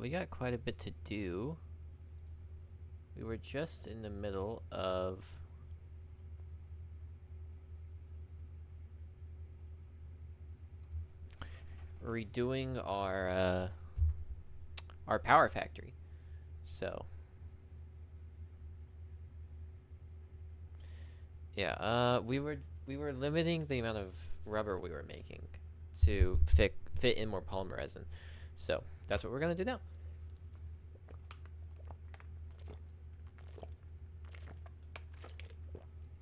We got quite a bit to do. We were just in the middle of redoing our power factory. So yeah, we were limiting the amount of rubber we were making to fit in more polymer resin. So that's what we're gonna do now.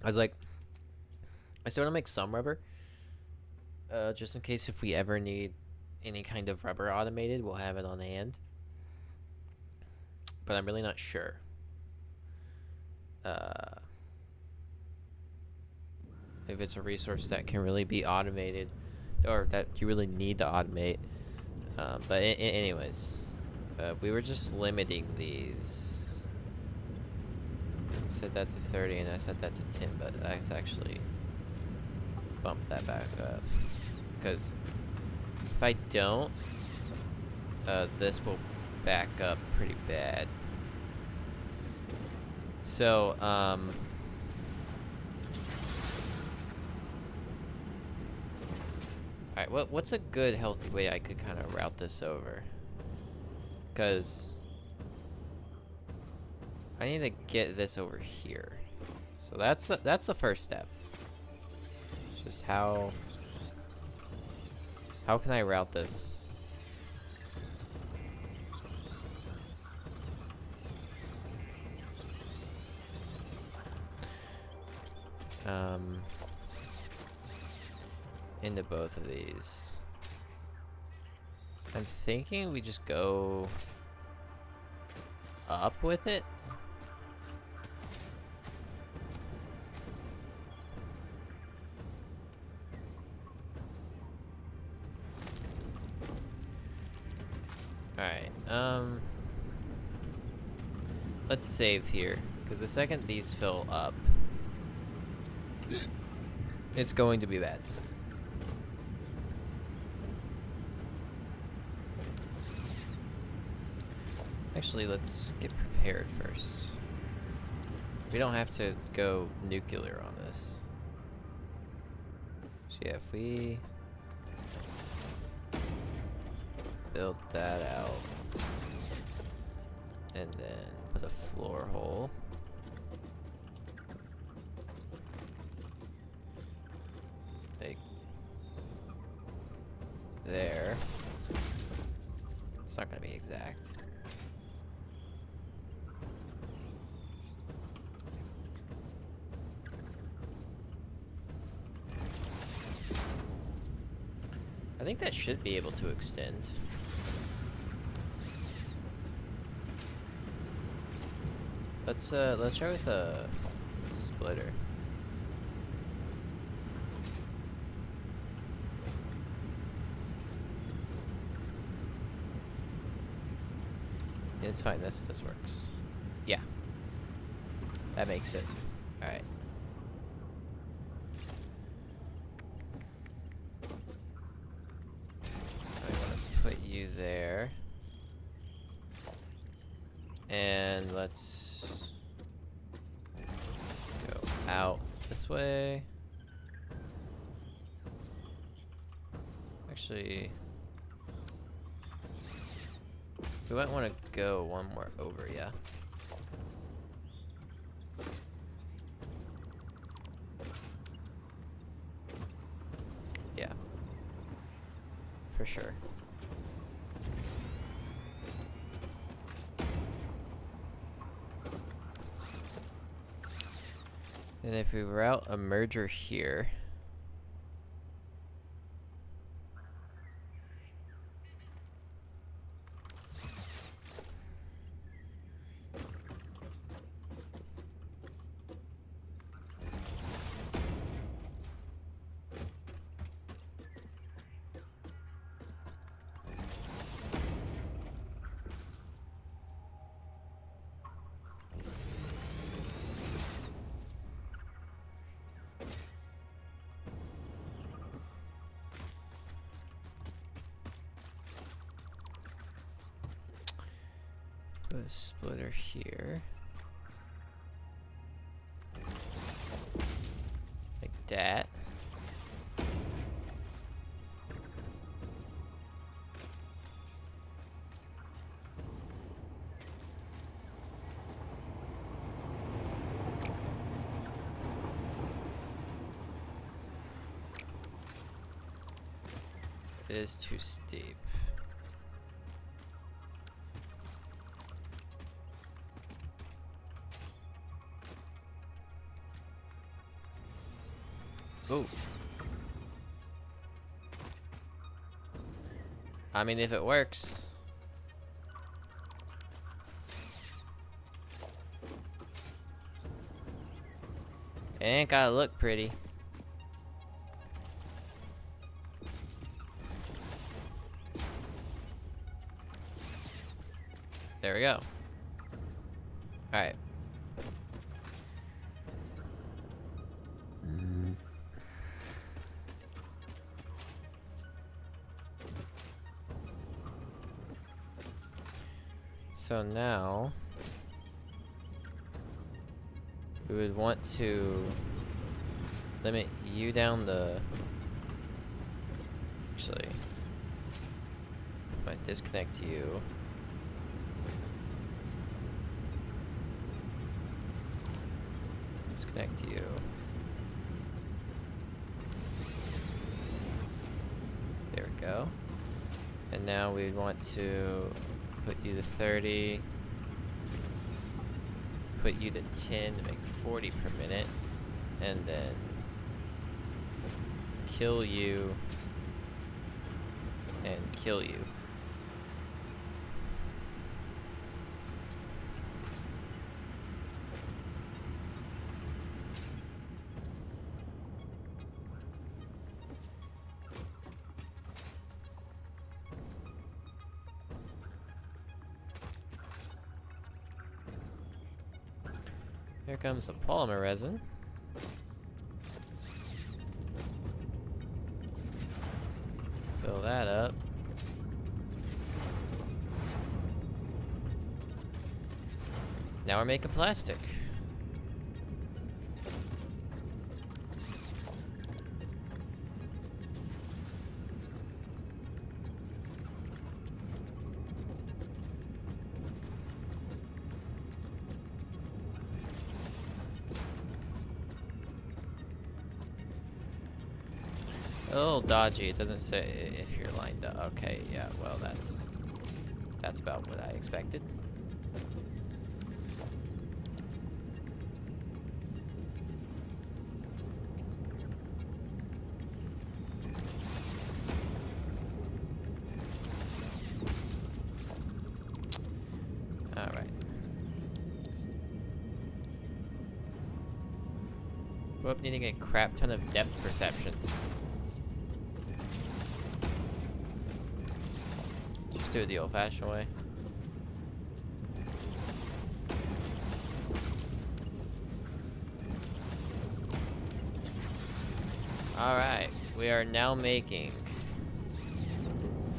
I was like, I still want to make some rubber, just in case if we ever need any kind of rubber automated, we'll have it on hand. But I'm really not sure. If it's a resource that can really be automated, or that you really need to automate. But anyways, we were just limiting these. I said that to 30, and I said that to 10, but let's actually bump that back up. Because if I don't, this will back up pretty bad. So, alright, what's a good, healthy way I could kind of route this over? Because I need to get this over here. So that's the first step. Just how can I route this? Into both of these. I'm thinking we just go up with it. Alright, let's save here, because the second these fill up, it's going to be bad. Actually, let's get prepared first. We don't have to go nuclear on this. So yeah, if we build that out and then put a floor hole. Like there. It's not gonna be exact. I think that should be able to extend. Let's try with a splitter. It's fine. This works. Yeah, that makes it. All right. Put you there, and let's go out this way. Actually, we might want to go one more over, yeah. Yeah, for sure. And if we route a merger here, Put a splitter here. Like that. It is too steep. Ooh. I mean, if it works. It ain't gotta look pretty. There we go. Alright. So now we would want to limit you down the, actually, if I disconnect you, disconnect you, there we go. And now we'd want to put you to 30, put you to 10 to make 40 per minute, and then kill you and kill you. Here comes the polymer resin. Fill that up. Now we're making plastic. A little dodgy. It doesn't say if you're lined up. Okay, yeah. Well, that's about what I expected. All right. We're up needing a crap ton of depth perception. Do it the old-fashioned way. Alright, we are now making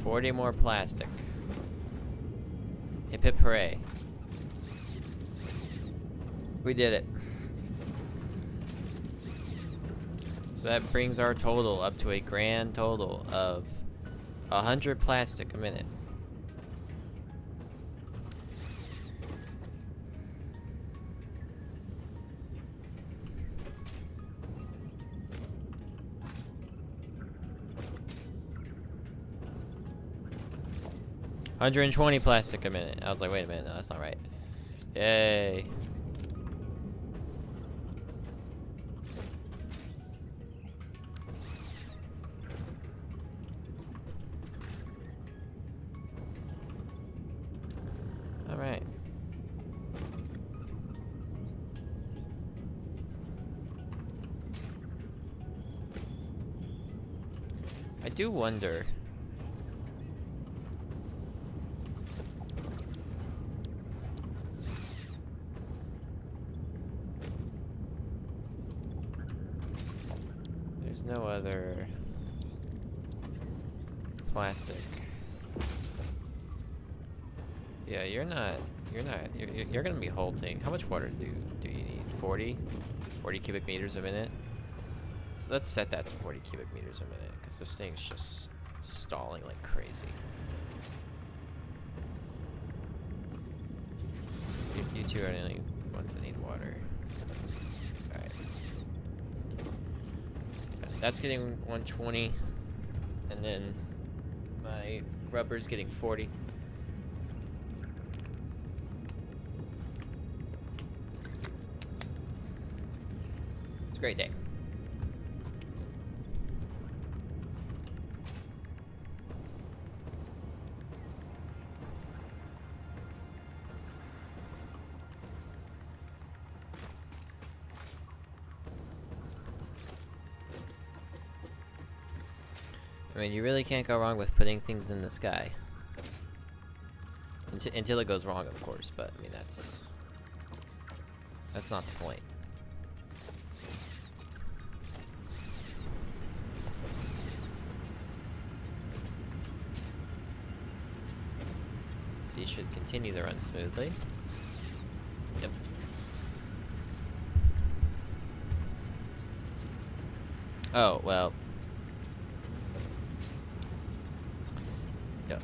40 more plastic. Hip hip hooray. We did it. So that brings our total up to a grand total of 100 plastic a minute. $120 plastic a minute. I was like, wait a minute, no, that's not right. Yay. All right. I do wonder. There's no other plastic. Yeah, you're not. You're gonna be halting. How much water do you need? 40 cubic meters a minute. Let's set that to 40 cubic meters a minute, because this thing's just stalling like crazy. You two are the only ones that need water. Alright. That's getting 120. And then my rubber's getting 40. It's a great day. I mean, you really can't go wrong with putting things in the sky. Until it goes wrong, of course, but I mean, that's not the point. These should continue to run smoothly. Yep. Oh, well. Yep.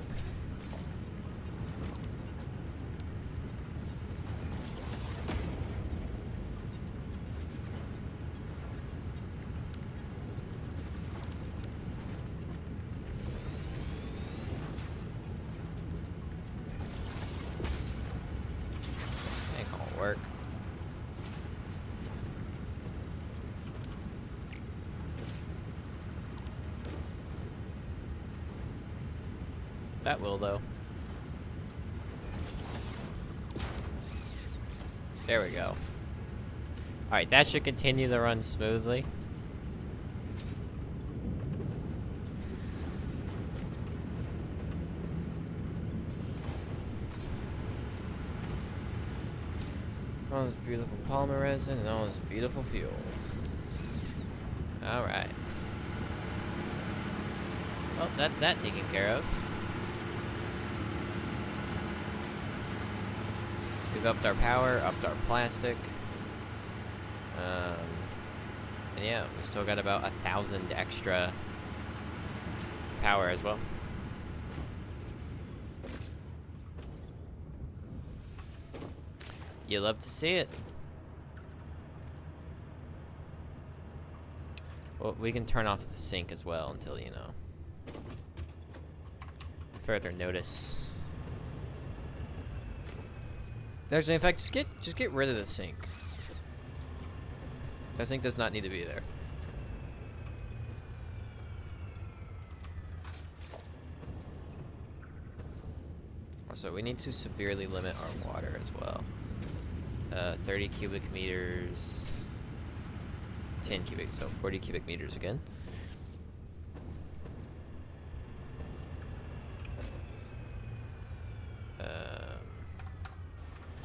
Ain't gonna work. That will, though. There we go. Alright, that should continue to run smoothly. All this beautiful polymer resin and all this beautiful fuel. Alright. Well, that's that taken care of. We've upped our power, upped our plastic. And yeah, we still got about 1,000 extra power as well. You love to see it. Well, we can turn off the sink as well until, you know, further notice. Actually, in fact, just get rid of the sink. That sink does not need to be there. Also, we need to severely limit our water as well. 30 cubic meters, 10 cubic, so 40 cubic meters again. Um,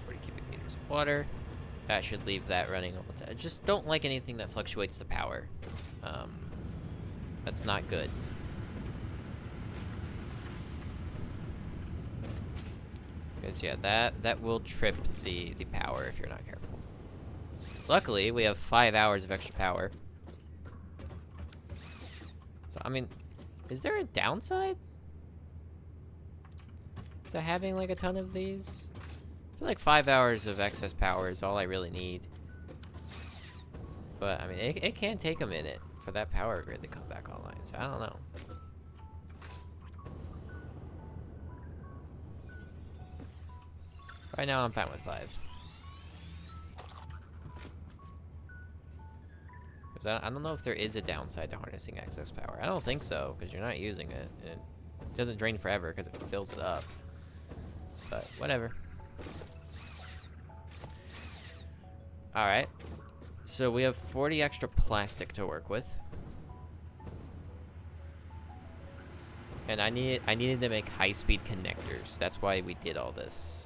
40 cubic meters of water. That should leave that running all the time. I just don't like anything that fluctuates the power. That's not good. Because yeah, that will trip the power if you're not careful. Luckily, we have 5 hours of extra power. So I mean, is there a downside to having like a ton of these? I feel like 5 hours of excess power is all I really need. But I mean, it can take a minute for that power grid to come back online, so I don't know. Right now, I'm fine with 5. Because I don't know if there is a downside to harnessing excess power. I don't think so, because you're not using it. And it doesn't drain forever because it fills it up. But whatever. Alright. So we have 40 extra plastic to work with. And I needed to make high-speed connectors. That's why we did all this.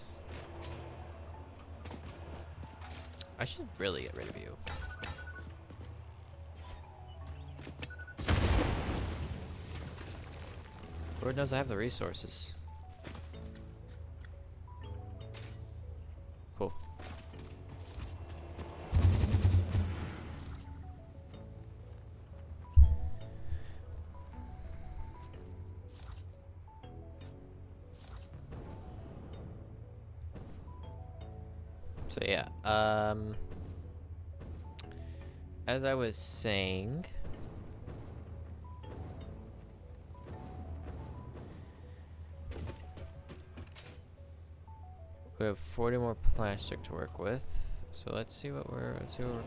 I should really get rid of you. Lord knows I have the resources. Cool. So yeah, as I was saying, we have 40 more plastic to work with. So let's see what we're cooking.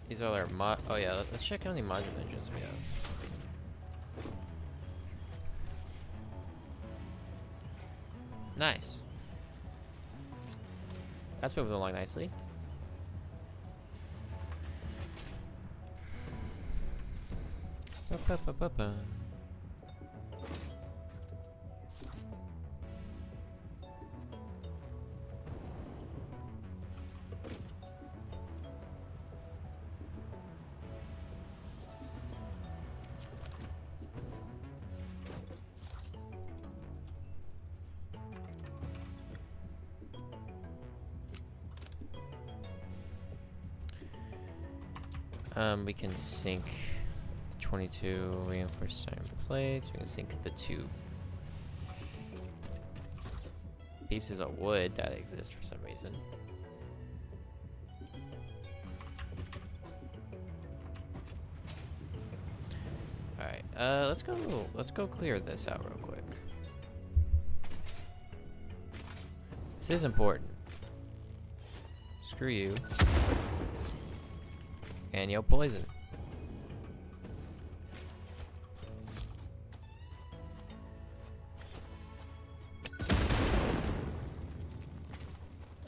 These are our oh yeah, let's check how many module engines we have. Nice. That's moving along nicely. Ba-ba-ba-ba-ba. We can sink the 22 reinforced iron plates. We can sink the 2 pieces of wood that exist for some reason. Alright, let's go clear this out real quick. This is important. Screw you. And yo, poison.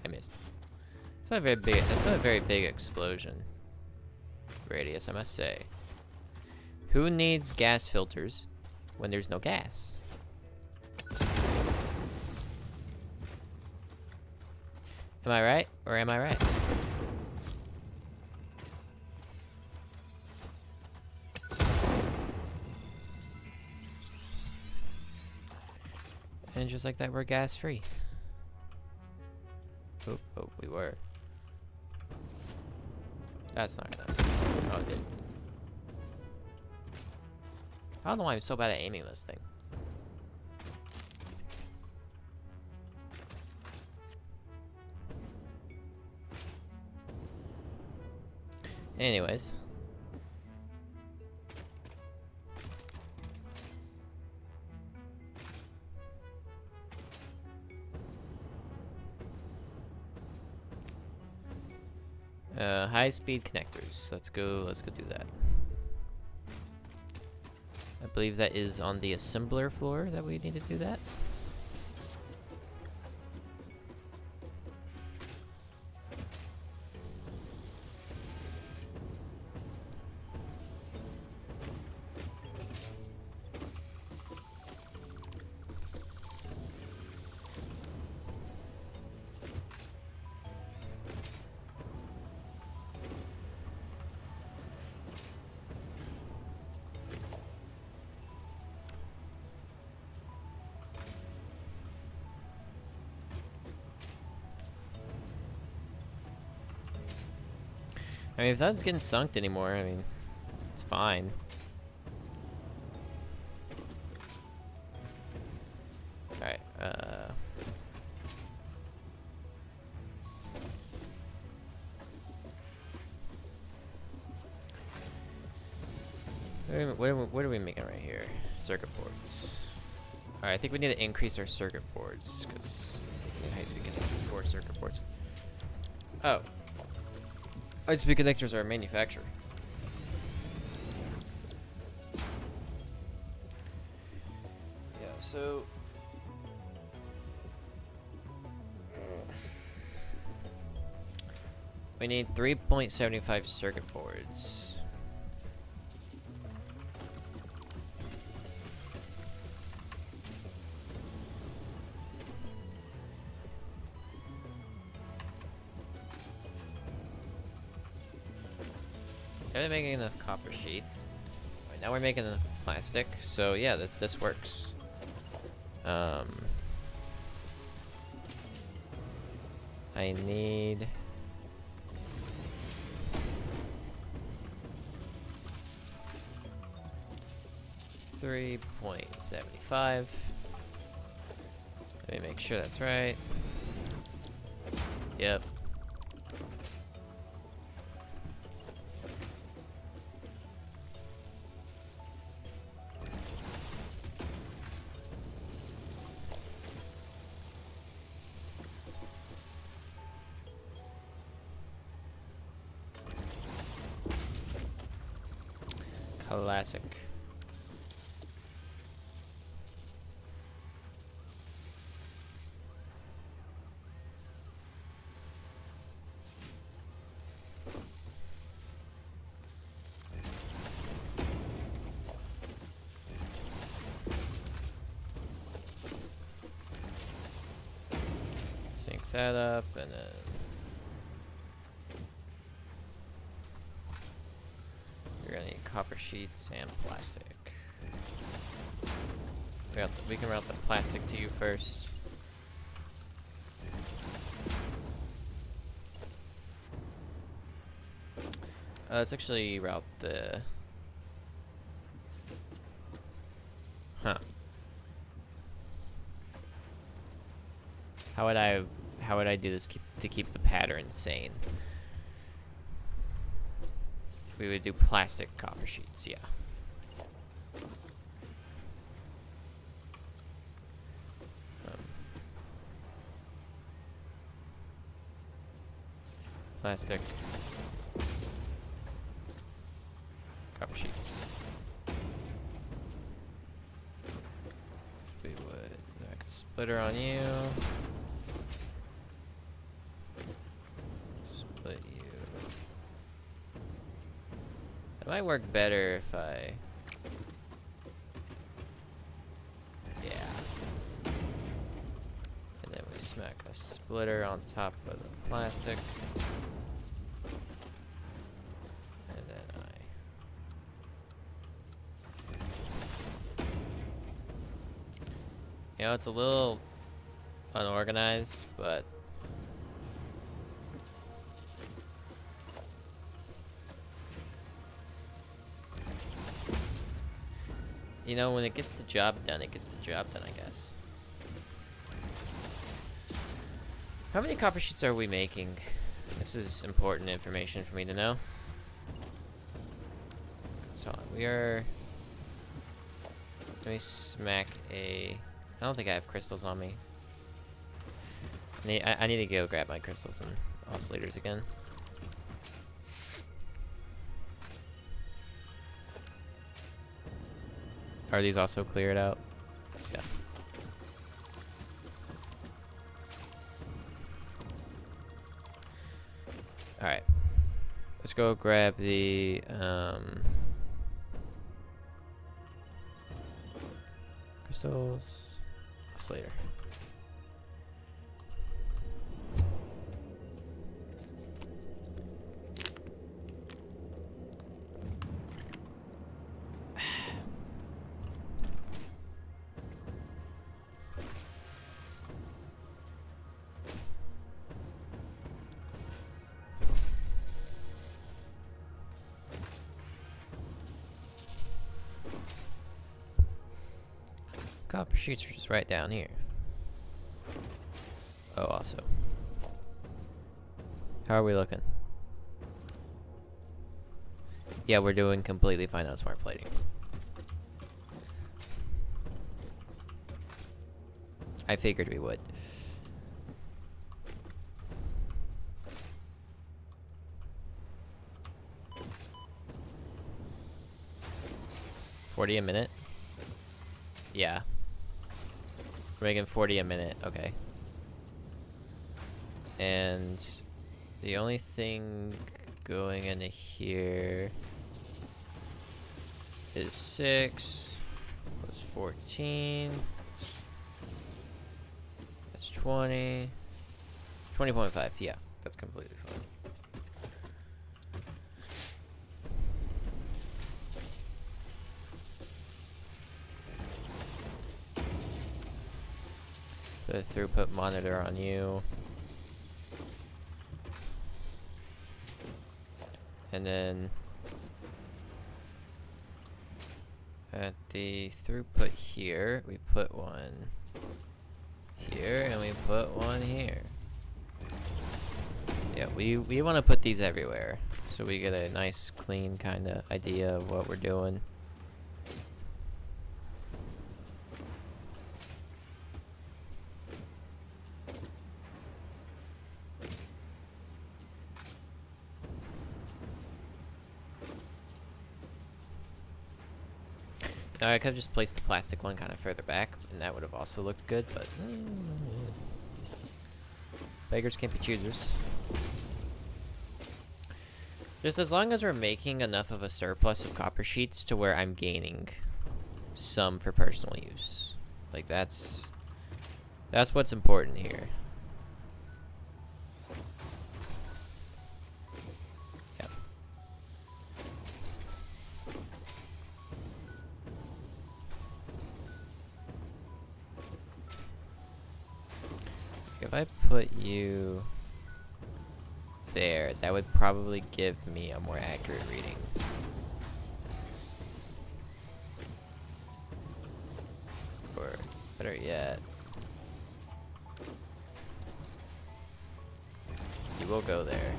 I missed. It's not a very big. That's not a very big explosion radius, I must say. Who needs gas filters when there's no gas? Am I right, or am I right? And just like that, we're gas free. Oh, we were. That's not gonna. Oh, it did. I don't know why I'm so bad at aiming this thing. Anyways. High-speed connectors. Let's go do that. I believe that is on the assembler floor that we need to do that. I mean, if that's getting sunk anymore, I mean, it's fine. Alright, what are we making right here? Circuit boards. Alright, I think we need to increase our circuit boards, because high-speed connectors for circuit boards. Oh. High-speed connectors are manufactured. Yeah, so... we need 3.75 circuit boards. Are they making enough copper sheets? Right, now we're making enough plastic, so yeah, this works. I need 3.75. Let me make sure that's right. Yep. Classic. Sync that up, and then you're gonna need copper sheets and plastic. We can route the plastic to you first. Let's actually route the... Huh. How would I do this to keep the pattern sane? We would do plastic copper sheets, yeah. Plastic copper sheets. We would make a splitter on you. Split you. That might work better if I... Yeah. And then we smack a splitter on top of the plastic. And then you know, it's a little unorganized, but you know, when it gets the job done, it gets the job done, I guess. How many copper sheets are we making? This is important information for me to know. So we are... Let me smack a... I don't think I have crystals on me. I need to go grab my crystals and oscillators again. Are these also cleared out? Yeah. Alright. Let's go grab the crystals. Oscillator. Copper sheets are just right down here. Oh, also. How are we looking? Yeah, we're doing completely fine on smart plating. I figured we would. $40 a minute? Yeah. We're making 40 a minute, okay. And the only thing going into here is 6 plus 14. That's 20. 20.5, yeah, that's completely fine. Put a throughput monitor on you. And then at the throughput here, we put one here and we put one here. Yeah, we want to put these everywhere so we get a nice clean kind of idea of what we're doing. Now I could have just placed the plastic one kind of further back, and that would have also looked good, but beggars can't be choosers. Just as long as we're making enough of a surplus of copper sheets to where I'm gaining some for personal use. Like that's what's important here. Yep. If I put you there, that would probably give me a more accurate reading. Or better yet, you will go there.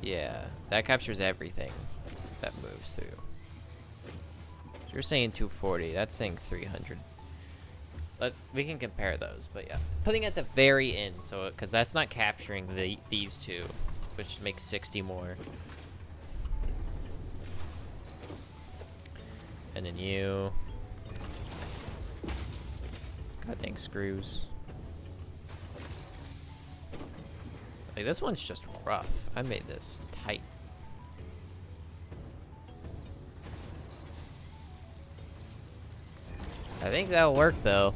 Yeah, that captures everything that moves through. So you're saying 240, that's saying 300. We can compare those, but yeah. Putting at the very end, so because that's not capturing these two, which makes 60 more. And then you. God dang screws. Like this one's just rough. I made this tight. I think that'll work though.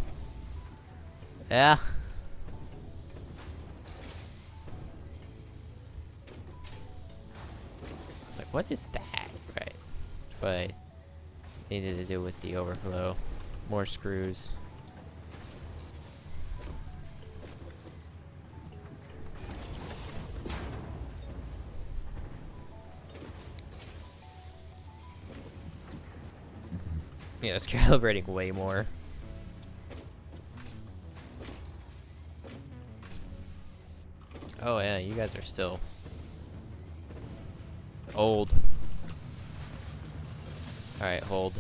Yeah. It's like, what is that? Right. That's what I needed to do with the overflow. More screws. Yeah, it's calibrating way more. Oh yeah, you guys are still old. Alright, hold.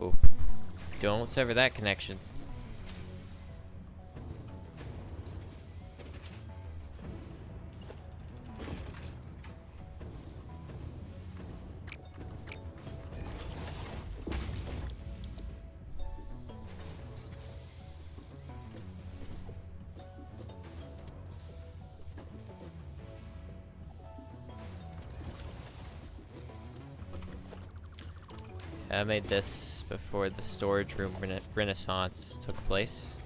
Ooh. Don't sever that connection. I made this before the storage room renaissance took place.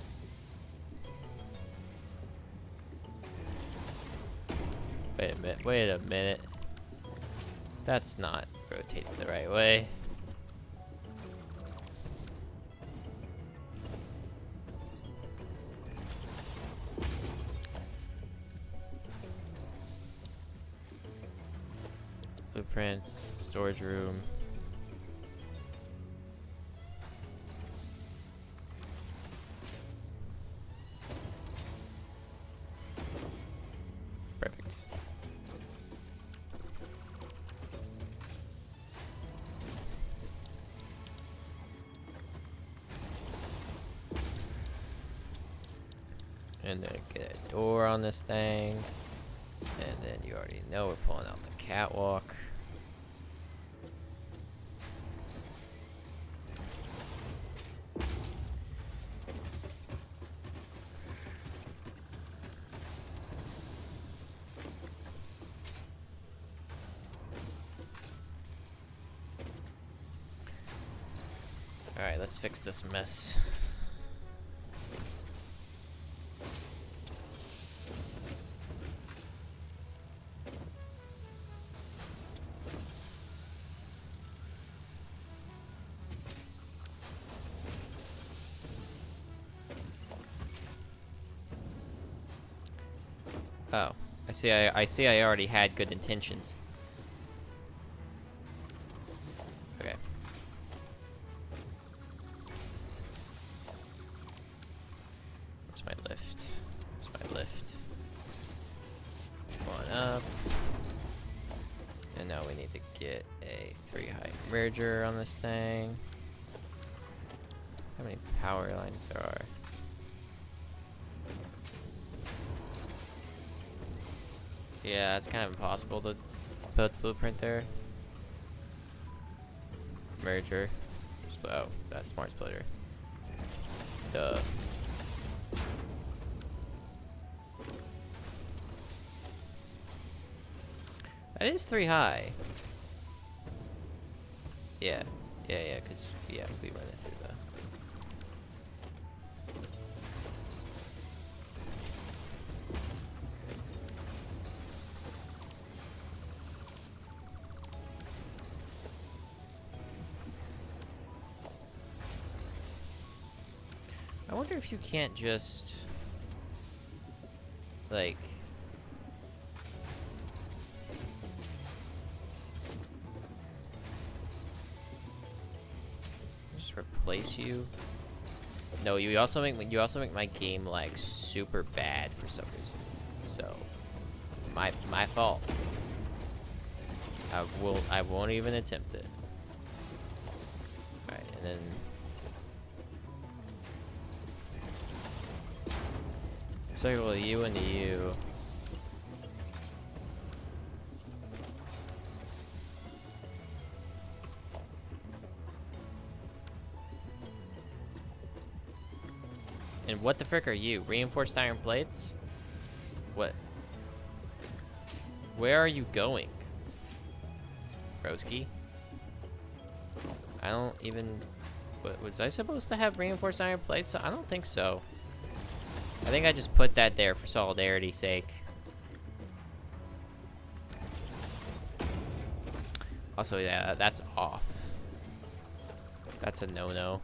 Wait a minute. That's not rotated the right way. Blueprints, storage room. Perfect. And then get a door on this thing. And then you already know we're pulling out the catwalk. Alright, let's fix this mess. Oh, I see. I see. I already had good intentions. Okay. Where's my lift? Where's my lift? Come on up. And now we need to get a 3-height merger on this thing. How many power lines there are? Yeah, it's kind of impossible to put the blueprint there. Merger. Oh, that's smart splitter. Duh. That is 3 high. Yeah. Yeah, because, yeah, we run it through the... I wonder if you can't just... like... just replace you? No, you also make my game like super bad for some reason. So my fault. I won't even attempt it. Alright, and then circle you into you. And what the frick are you? Reinforced iron plates? What? Where are you going? Broski? I don't even... What, was I supposed to have reinforced iron plates? I don't think so. I think I just put that there for solidarity's sake. Also, yeah, that's off. That's a no-no.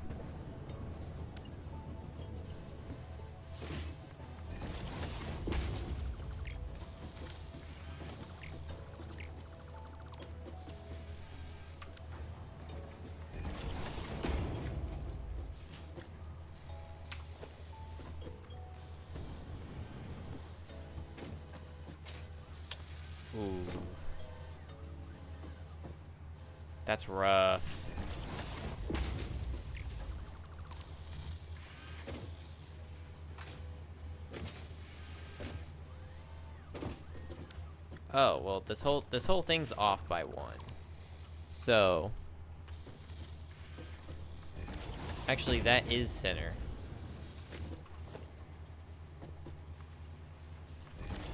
Ooh. That's rough. Oh, well, this whole thing's off by 1. So actually that is center.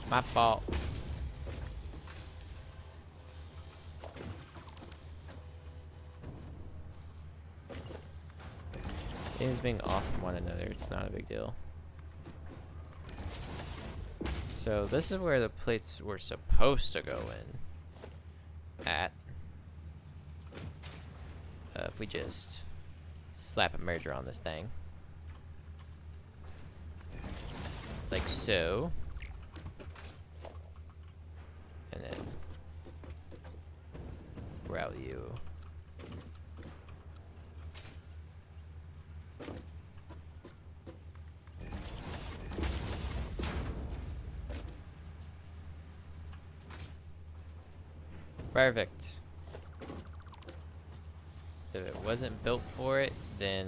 My fault. Things being off from one another, it's not a big deal. So this is where the plates were supposed to go in. At. If we just slap a merger on this thing. Like so. And then route you. Perfect. If it wasn't built for it, then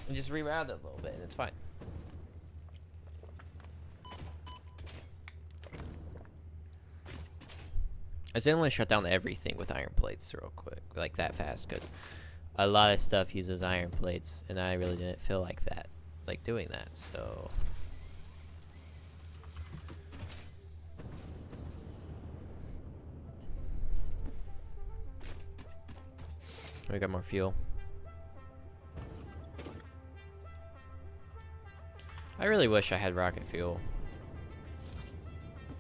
we just reroute it a little bit and it's fine. I didn't want to shut down everything with iron plates real quick, like that fast, because a lot of stuff uses iron plates, and I really didn't feel like that, like doing that, so. We got more fuel. I really wish I had rocket fuel.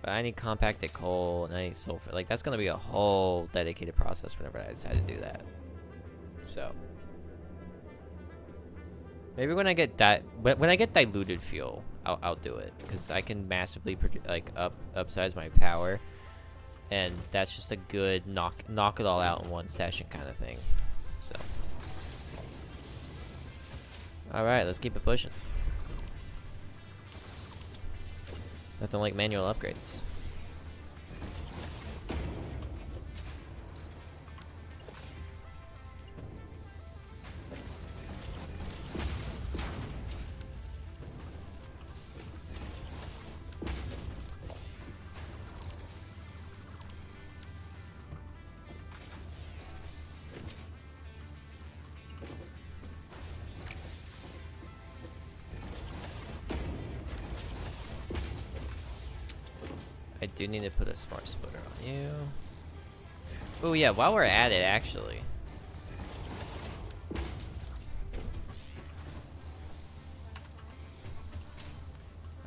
But I need compacted coal and I need sulfur. Like, that's gonna be a whole dedicated process whenever I decide to do that. So. Maybe when I get that, when I get diluted fuel, I'll do it, because I can massively like upsize my power, and that's just a good knock it all out in one session kind of thing. So, all right, let's keep it pushing. Nothing like manual upgrades. I do need to put a smart splitter on you. Oh yeah, while we're at it, actually.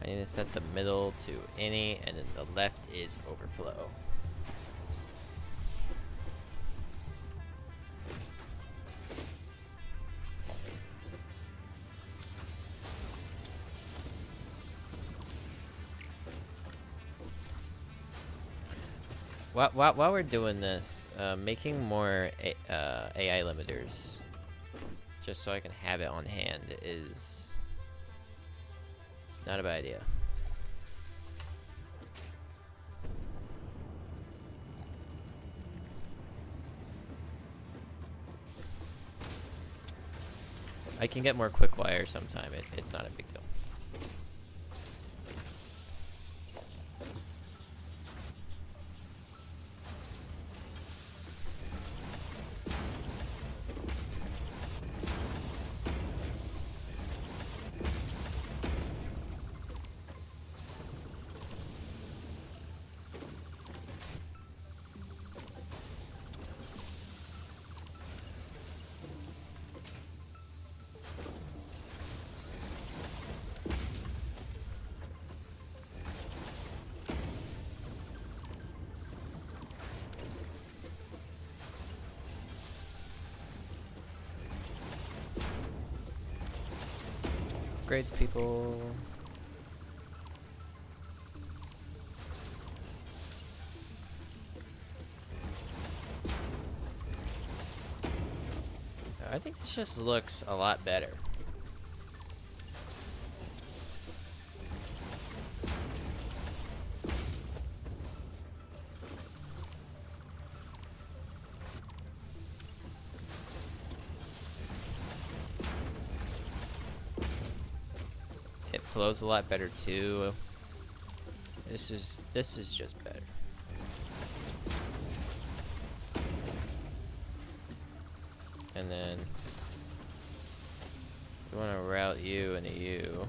I need to set the middle to any, and then the left is overflow. While we're doing this, making more AI limiters, just so I can have it on hand, is not a bad idea. I can get more quick wire sometime. It's not a big deal. Grades, people. I think this just looks a lot better. It flows a lot better too. This is just better. And then we want to route you into you,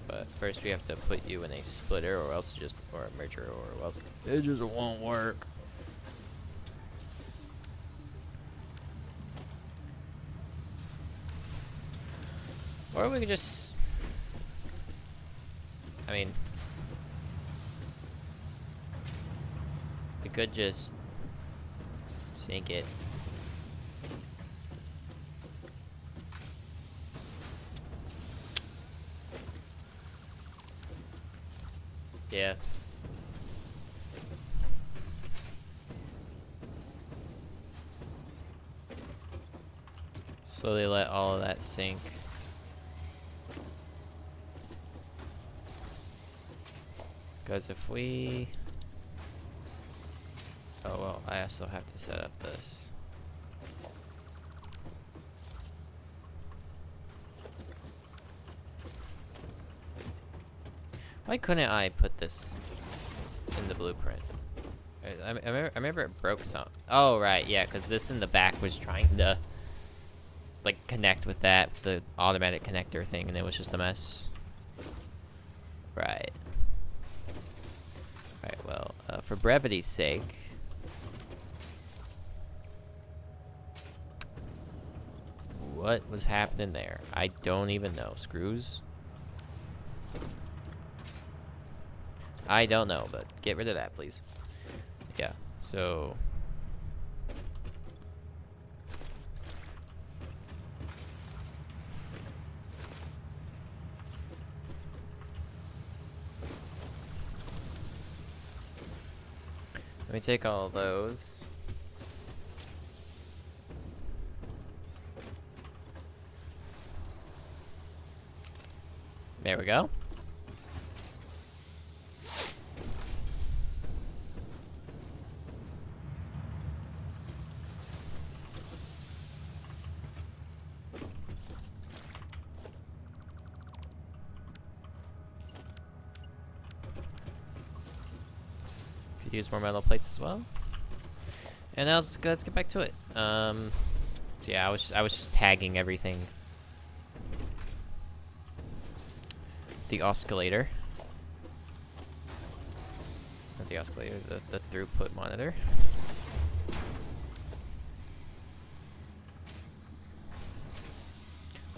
but first we have to put you in a splitter, or else or a merger, or else it just won't work. Or we could just, I mean, we could just sink it. Yeah. Slowly let all of that sink. Because if we... Oh well, I also have to set up this. Why couldn't I put this in the blueprint? I remember it broke some. Oh right, yeah, because this in the back was trying to like connect with that, the automatic connector thing, and it was just a mess. Right. Right, well, for brevity's sake, what was happening there? I don't even know. Screws? I don't know, but get rid of that, please. Yeah, so... Let me take all of those. There we go. Could use more metal plates as well. And now let's get back to it. So yeah, I was just tagging everything. The oscillator. Not the oscillator, the throughput monitor.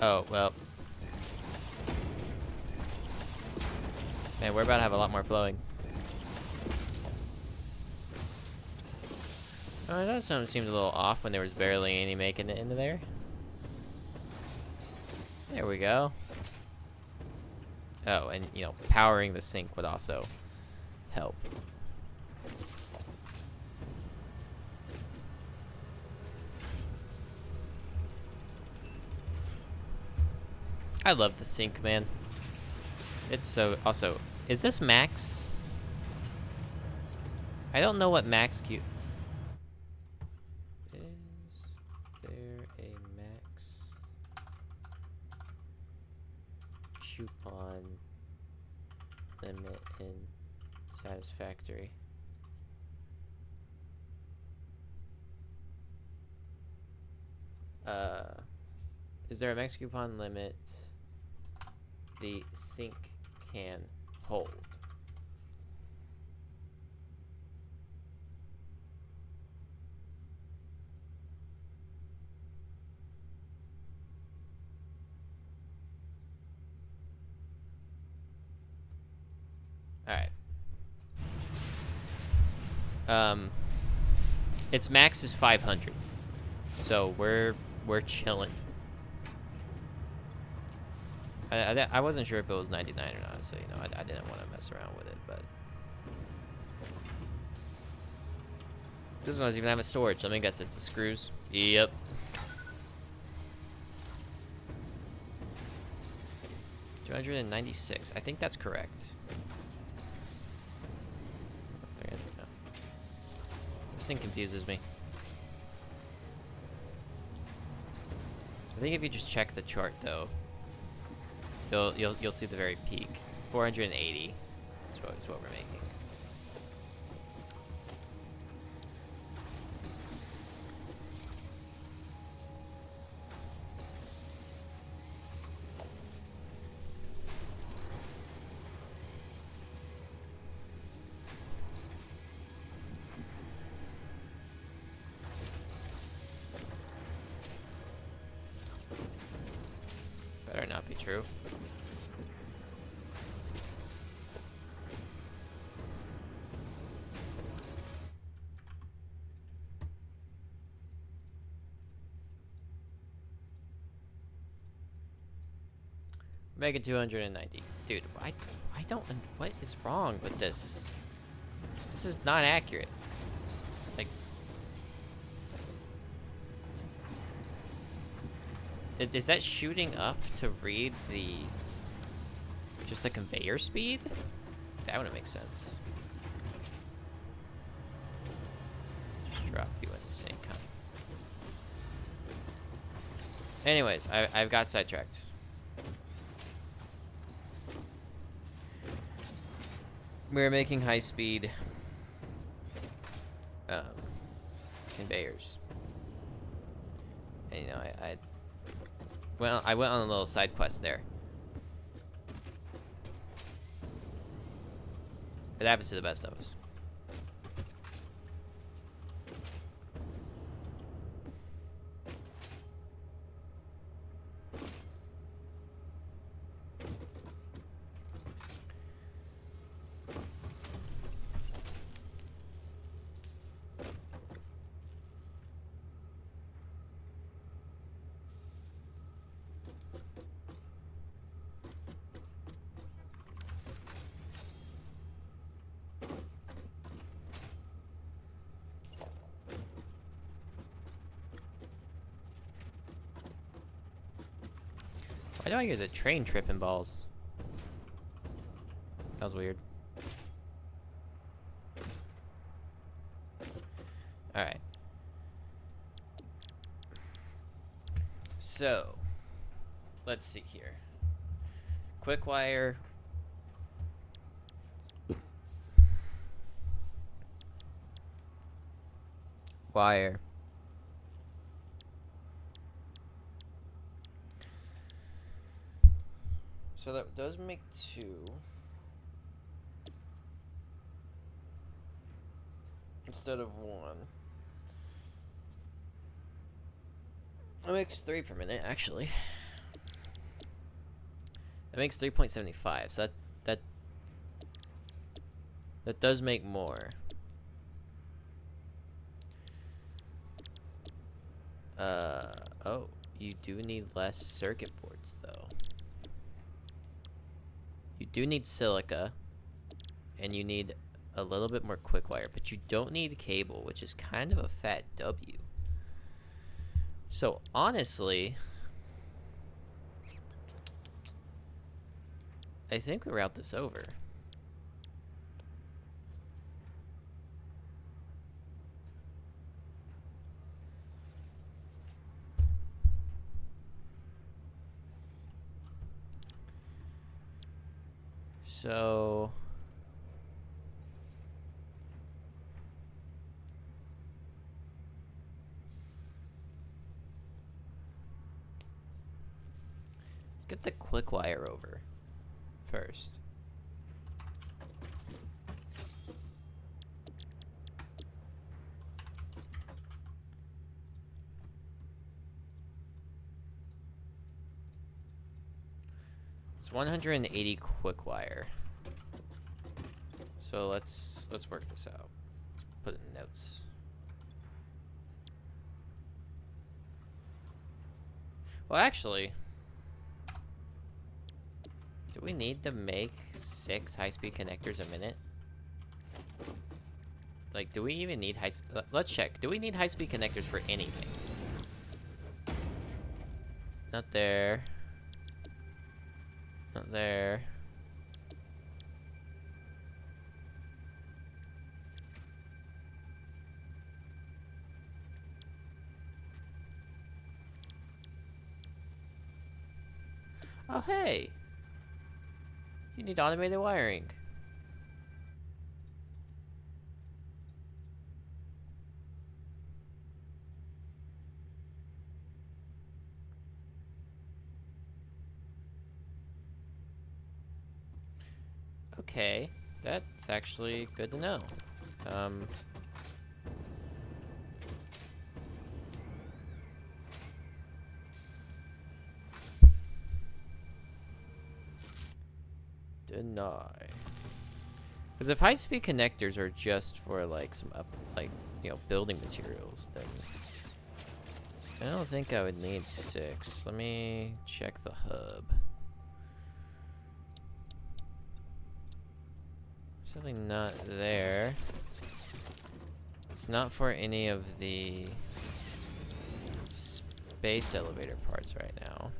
Oh, well. Man, we're about to have a lot more flowing. Oh, that something seemed a little off when there was barely any making it into there. There we go. Oh, and you know, powering the sink would also help. I love the sink, man. It's so... Also, is this max? I don't know what max Q... Is there a max coupon limit in Satisfactory? Is there a max coupon limit the sink can hold? Alright. Its max is 500. So we're chilling. I wasn't sure if it was 99 or not, so you know, I didn't want to mess around with it, but this one doesn't even have a storage. Let me guess, it's the screws. Yep. $296. I think that's correct. This thing confuses me. I think if you just check the chart though, you'll see the very peak. 480 is what we're making. Better not be true. Mega 290. Dude, I don't... What is wrong with this? This is not accurate. Like... Is that shooting up to read the... just the conveyor speed? That wouldn't make sense. Just drop you in the sink, huh? Anyways, I've got sidetracked. We're making high-speed conveyors, and you know, I went on a little side quest there. It happens to the best of us. Why do I hear the train tripping balls? That was weird. Alright. So, let's see here. Quick wire. Wire. So that does make 2. Instead of 1. That makes 3 per minute, actually. That makes 3.75, so that does make more. Oh, you do need less circuit boards, though. You do need silica, and you need a little bit more quick wire, but you don't need cable, which is kind of a fat W. So, honestly, I think we route this over. So, let's get the quick wire over first. It's 180 quick wire. So let's work this out. Let's put it in notes. Well, actually, do we need to make 6 high-speed connectors a minute? Like, do we even need let's check. Do we need high-speed connectors for anything? Not there. Not there. Oh, hey! You need automated wiring. Okay, that's actually good to know. Deny. Because if high-speed connectors are just for like some building materials, then I don't think I would need 6. Let me check the hub. There's definitely not there. It's not for any of the space elevator parts right now.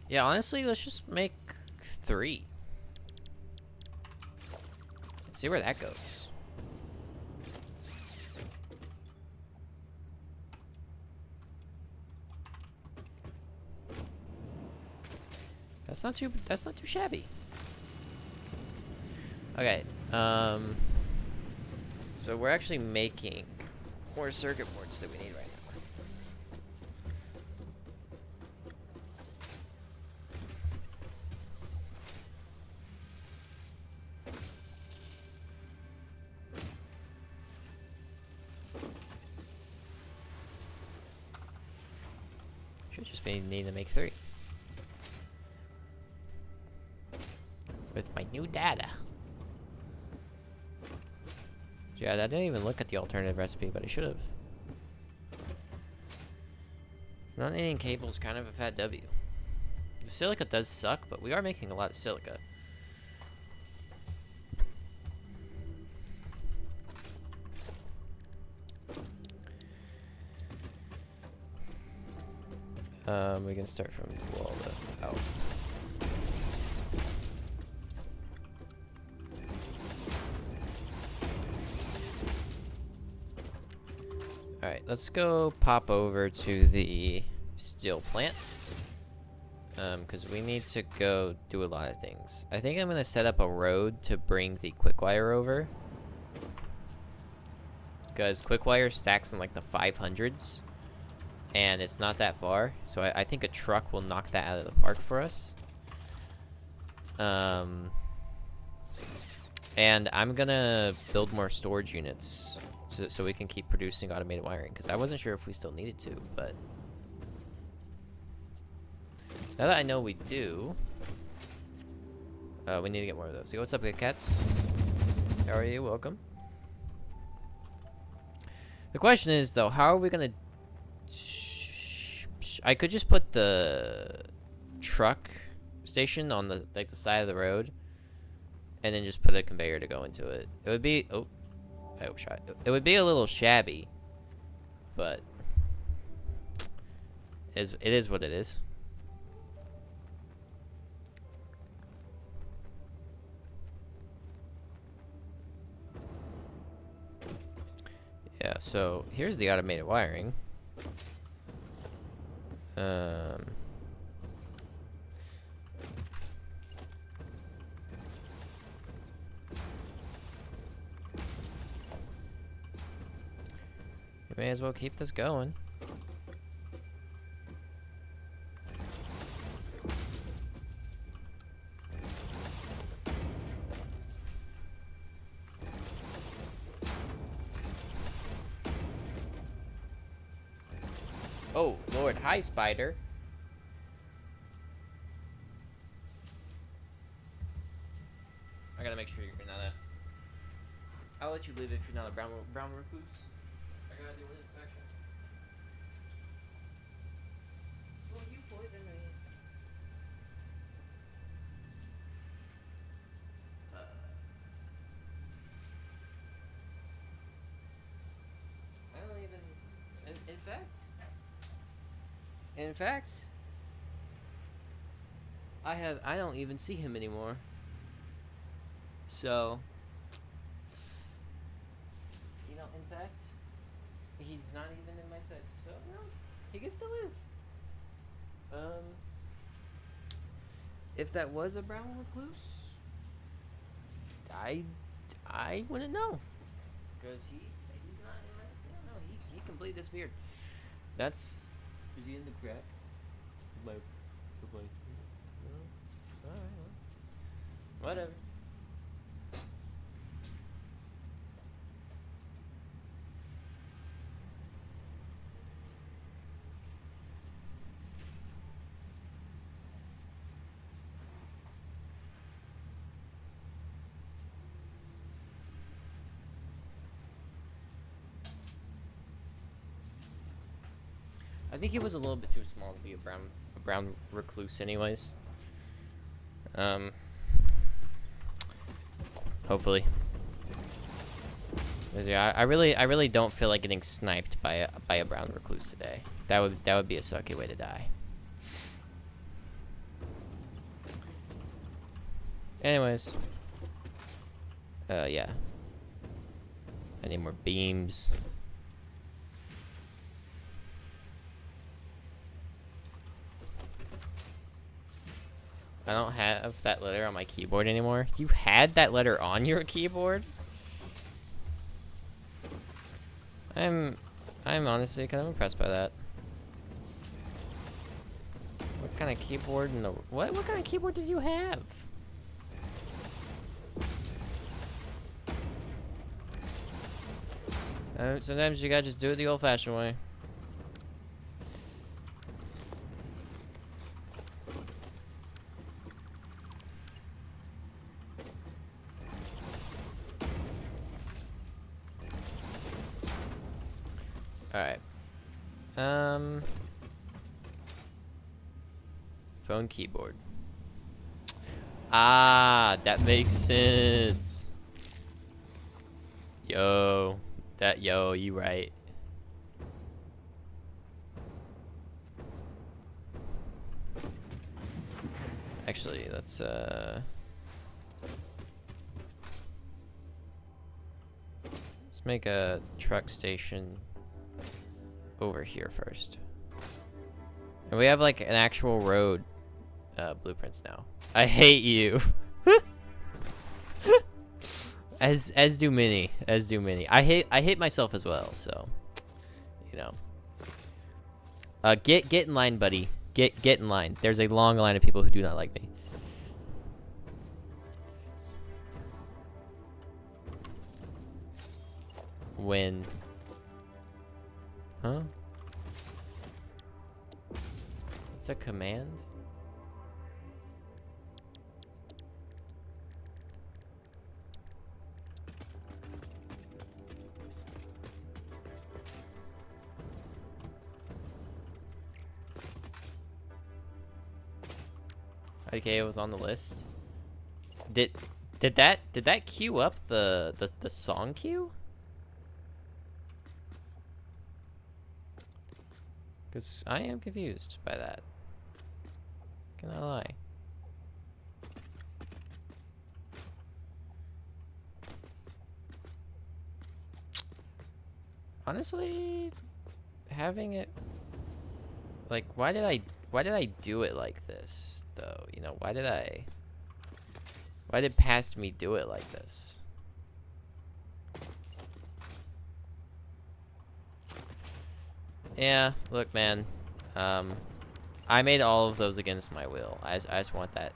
Yeah, honestly, let's just make 3. Let's see where that goes. That's not too shabby. Okay, so we're actually making more circuit boards than we need right now. Should just be needing to make 3. With my new data. Yeah, I didn't even look at the alternative recipe, but I should have. Not needing cable is kind of a fat W. The silica does suck, but we are making a lot of silica. We can start from the wall out. Alright, let's go pop over to the steel plant. Because we need to go do a lot of things. I think I'm going to set up a road to bring the quick wire over. Because quick wire stacks in like the 500s. And it's not that far. So I think a truck will knock that out of the park for us. And I'm going to build more storage units. So we can keep producing automated wiring. Because I wasn't sure if we still needed to, but... now that I know we do, we need to get more of those. So what's up, good cats? How are you? Welcome. The question is, though, how are we gonna... I could just put the truck station on the the side of the road, and then just put a conveyor to go into it. It would be... oh, I hope shot. It would be a little shabby, but it is what it is. Yeah, so here's the automated wiring. We may as well keep this going. Oh, Lord. Hi, Spider. I gotta make sure you're not a... I'll let you live if you're not a brown recluse. I gotta do an inspection. Well, you poisoned me. I don't even... In fact, I don't even see him anymore. So, you know, in fact, he's not even in my sets. So, no, he gets to live. If that was a brown recluse, I wouldn't know, because he's not in my... I don't know. He completely disappeared. That's... is he in the crack? No. Alright, well. Whatever. I think he was a little bit too small to be a brown recluse anyways. Hopefully. 'Cause, yeah, I really don't feel like getting sniped by a brown recluse today. That would be a sucky way to die. Anyways. Yeah. I need more beams. I don't have that letter on my keyboard anymore. You had that letter on your keyboard? I'm honestly kind of impressed by that. What kind of keyboard in the... What kind of keyboard did you have? Sometimes you gotta just do it the old-fashioned way. Alright. Phone keyboard. Ah, that makes sense. Yo, you right. Actually, let's make a truck station over here first. And we have like an actual road blueprints now. I hate you. as do many. I hate myself as well, so you know. Get in line, buddy. Get in line. There's a long line of people who do not like me. When? Huh? It's a command? Okay, it was on the list. Did that queue up the song queue? Because I am confused by that. Can I lie? Honestly, having it like why did I do it like this though? You know, why did past me do it like this? Yeah, look, man. I made all of those against my will. I just want that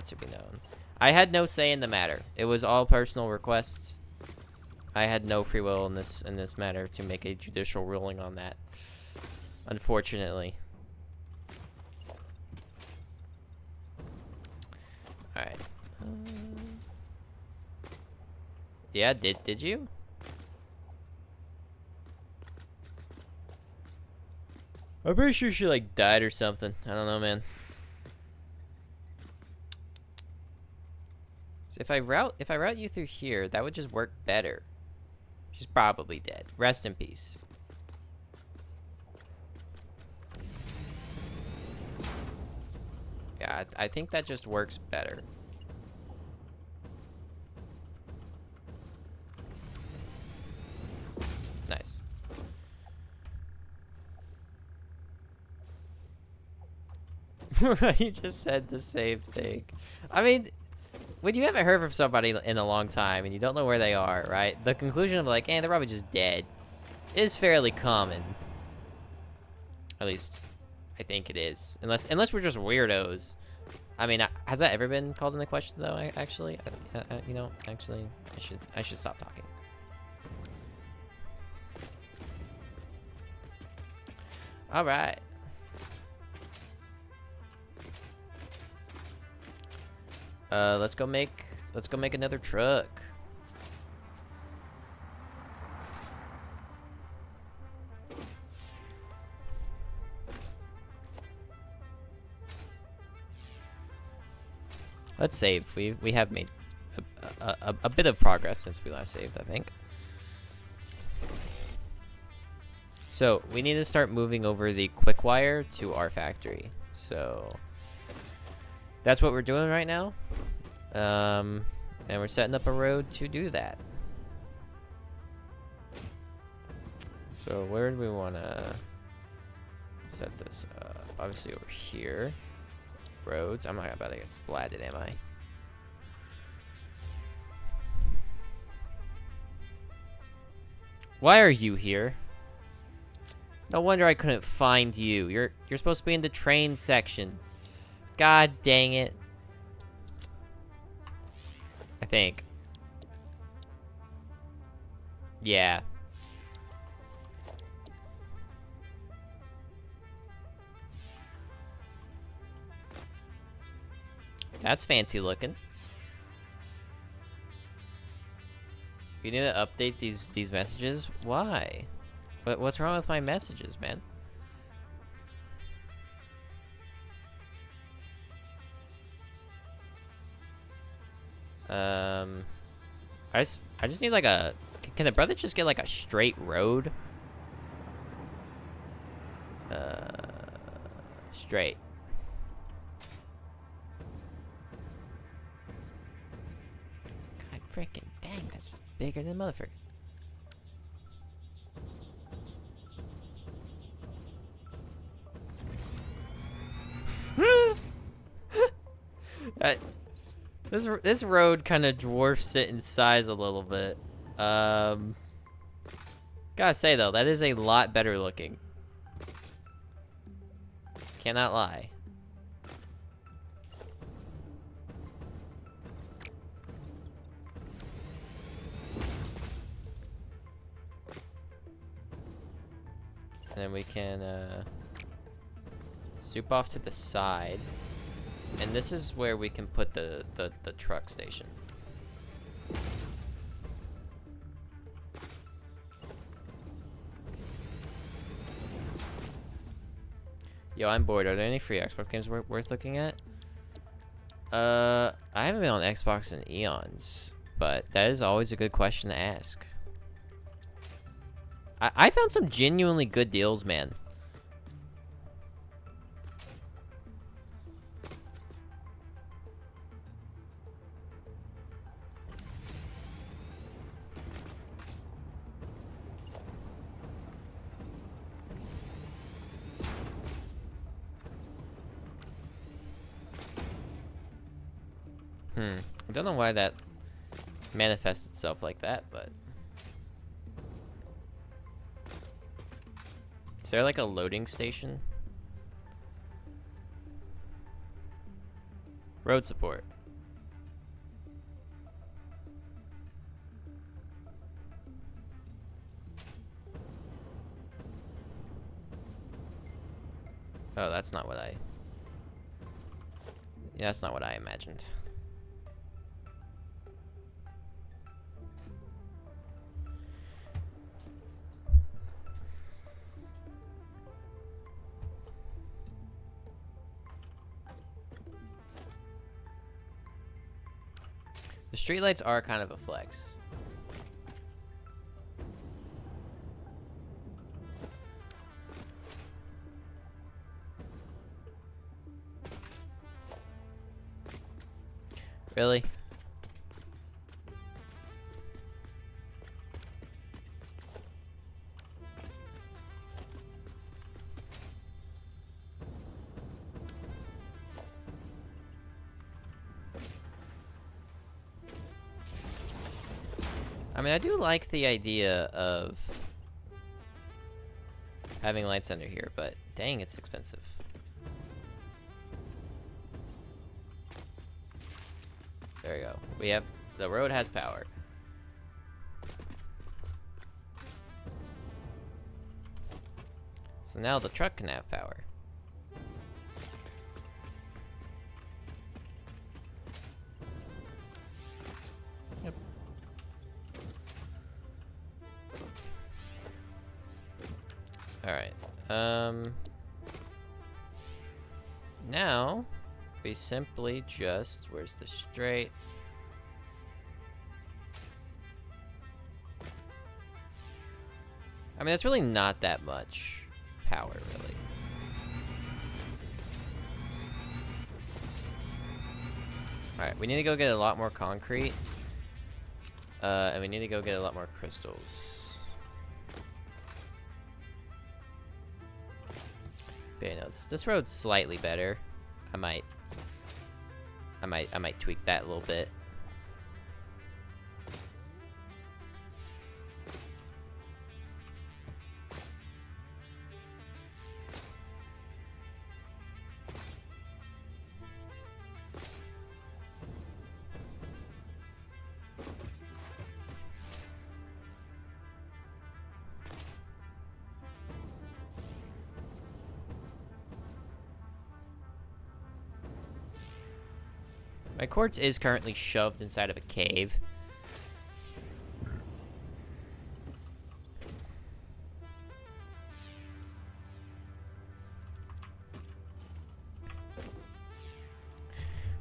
to be known. I had no say in the matter. It was all personal requests. I had no free will in this matter to make a judicial ruling on that. Unfortunately. All right. Yeah, did you? I'm pretty sure she like died or something. I don't know, man. So if I route you through here, that would just work better. She's probably dead. Rest in peace. Yeah, I think that just works better. Nice. He just said the same thing. I mean, when you haven't heard from somebody in a long time and you don't know where they are, right? The conclusion of like, they're probably just dead is fairly common. At least, I think it is. Unless we're just weirdos. I mean, has that ever been called into question though? Actually, you know, actually, I should stop talking. All right. Let's go make another truck. Let's save. We have made a bit of progress since we last saved, I think. So we need to start moving over the quick wire to our factory. So that's what we're doing right now. And we're setting up a road to do that. So where do we want to set this up? Obviously over here. Roads. I'm not about to get splatted, am I? Why are you here? No wonder I couldn't find you. You're supposed to be in the train section. God dang it. I think. Yeah. That's fancy looking. You need to update these messages? Why? What's wrong with my messages, man? I just need like a... Can the brother just get like a straight road? Straight. Freaking dang, that's bigger than motherfucker. This road kind of dwarfs it in size a little bit. Gotta say though, that is a lot better looking. Cannot lie. And then we can zoop off to the side. And this is where we can put the truck station. Yo, I'm bored. Are there any free Xbox games worth looking at? I haven't been on Xbox in eons, but that is always a good question to ask. I found some genuinely good deals, man. I don't know why that manifests itself like that, but... Is there like a loading station? Road support. Oh, that's not what I... Yeah, that's not what I imagined. The streetlights are kind of a flex. Really? I mean, I do like the idea of having lights under here, but dang, it's expensive. There we go. We have, the road has power. So now the truck can have power. Yep. Alright, now we simply just, where's the straight? I mean, it's really not that much power, really. Alright, we need to go get a lot more concrete. And we need to go get a lot more crystals. Okay, no, this road's slightly better. I might tweak that a little bit. My quartz is currently shoved inside of a cave.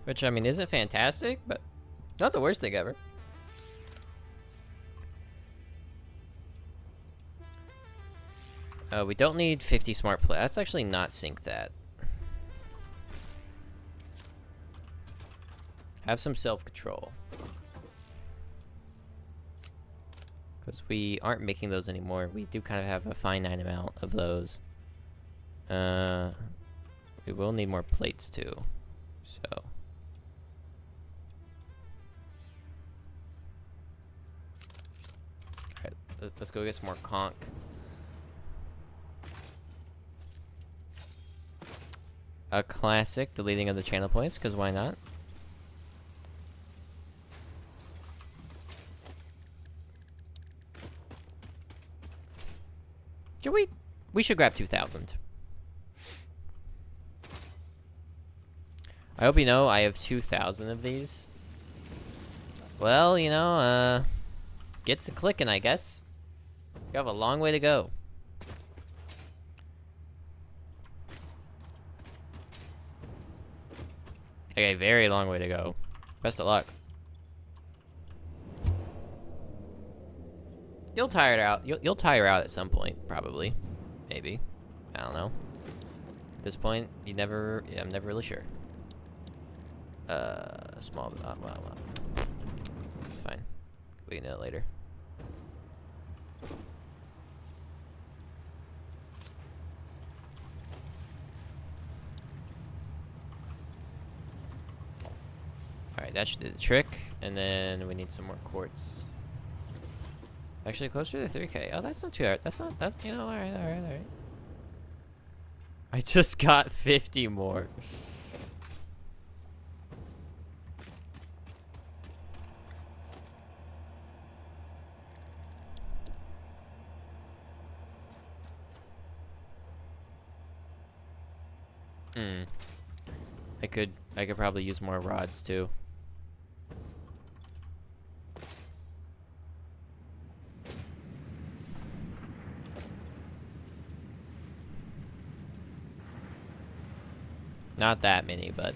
Which, I mean, isn't fantastic, but not the worst thing ever. We don't need 50 smart play. Let's actually not sync that. Have some self-control. Because we aren't making those anymore. We do kind of have a finite amount of those. We will need more plates too. So. Alright, let's go get some more conch. A classic, deleting of the channel points, because why not? Should we should grab 2,000. I hope you know I have 2,000 of these. Well, you know, get to clicking, I guess. You have a long way to go. Okay, very long way to go. Best of luck. You'll tire out. You'll tire out at some point, probably, maybe. I don't know. At this point, you never. Yeah, I'm never really sure. Small. Well, it's fine. We can do it later. Alright, that should do the trick. And then we need some more quartz. Actually, closer to 3K. Oh, that's not too hard. That's not, that, you know, alright. I just got 50 more. I could probably use more rods too. Not that many, but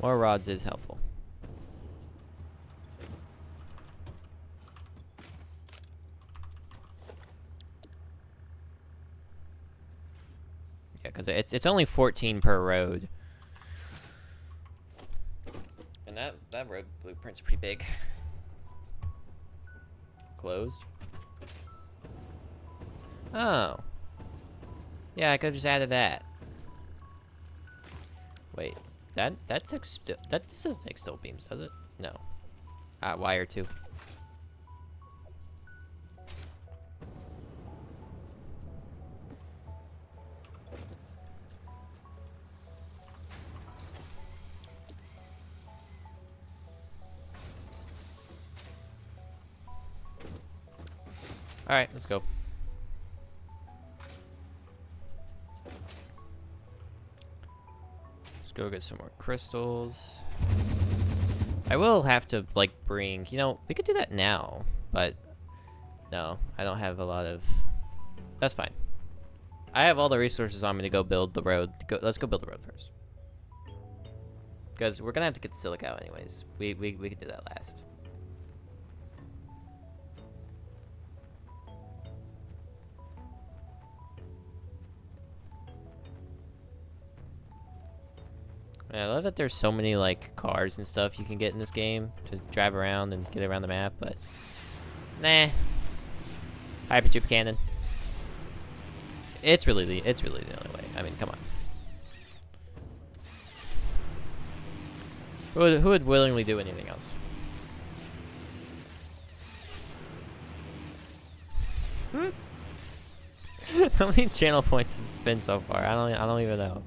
more rods is helpful. Yeah, because it's only 14 per road. And that road blueprint's pretty big. Closed. Oh. Yeah, I could have just added that. Wait, that takes that this doesn't take steel beams, does it? No. Wire too. All right, let's go. Let's go get some more crystals. I will have to, like, bring... You know, we could do that now, but... No, I don't have a lot of... That's fine. I have all the resources on me to go build the road. Let's go build the road first. Because we're gonna have to get the silica out anyways. We could do that last. Man, I love that there's so many, like, cars and stuff you can get in this game to drive around and get around the map, but... Nah. Hypertube cannon. It's really the only way. I mean, come on. Who would willingly do anything else? How many channel points has it spent so far? I don't even know.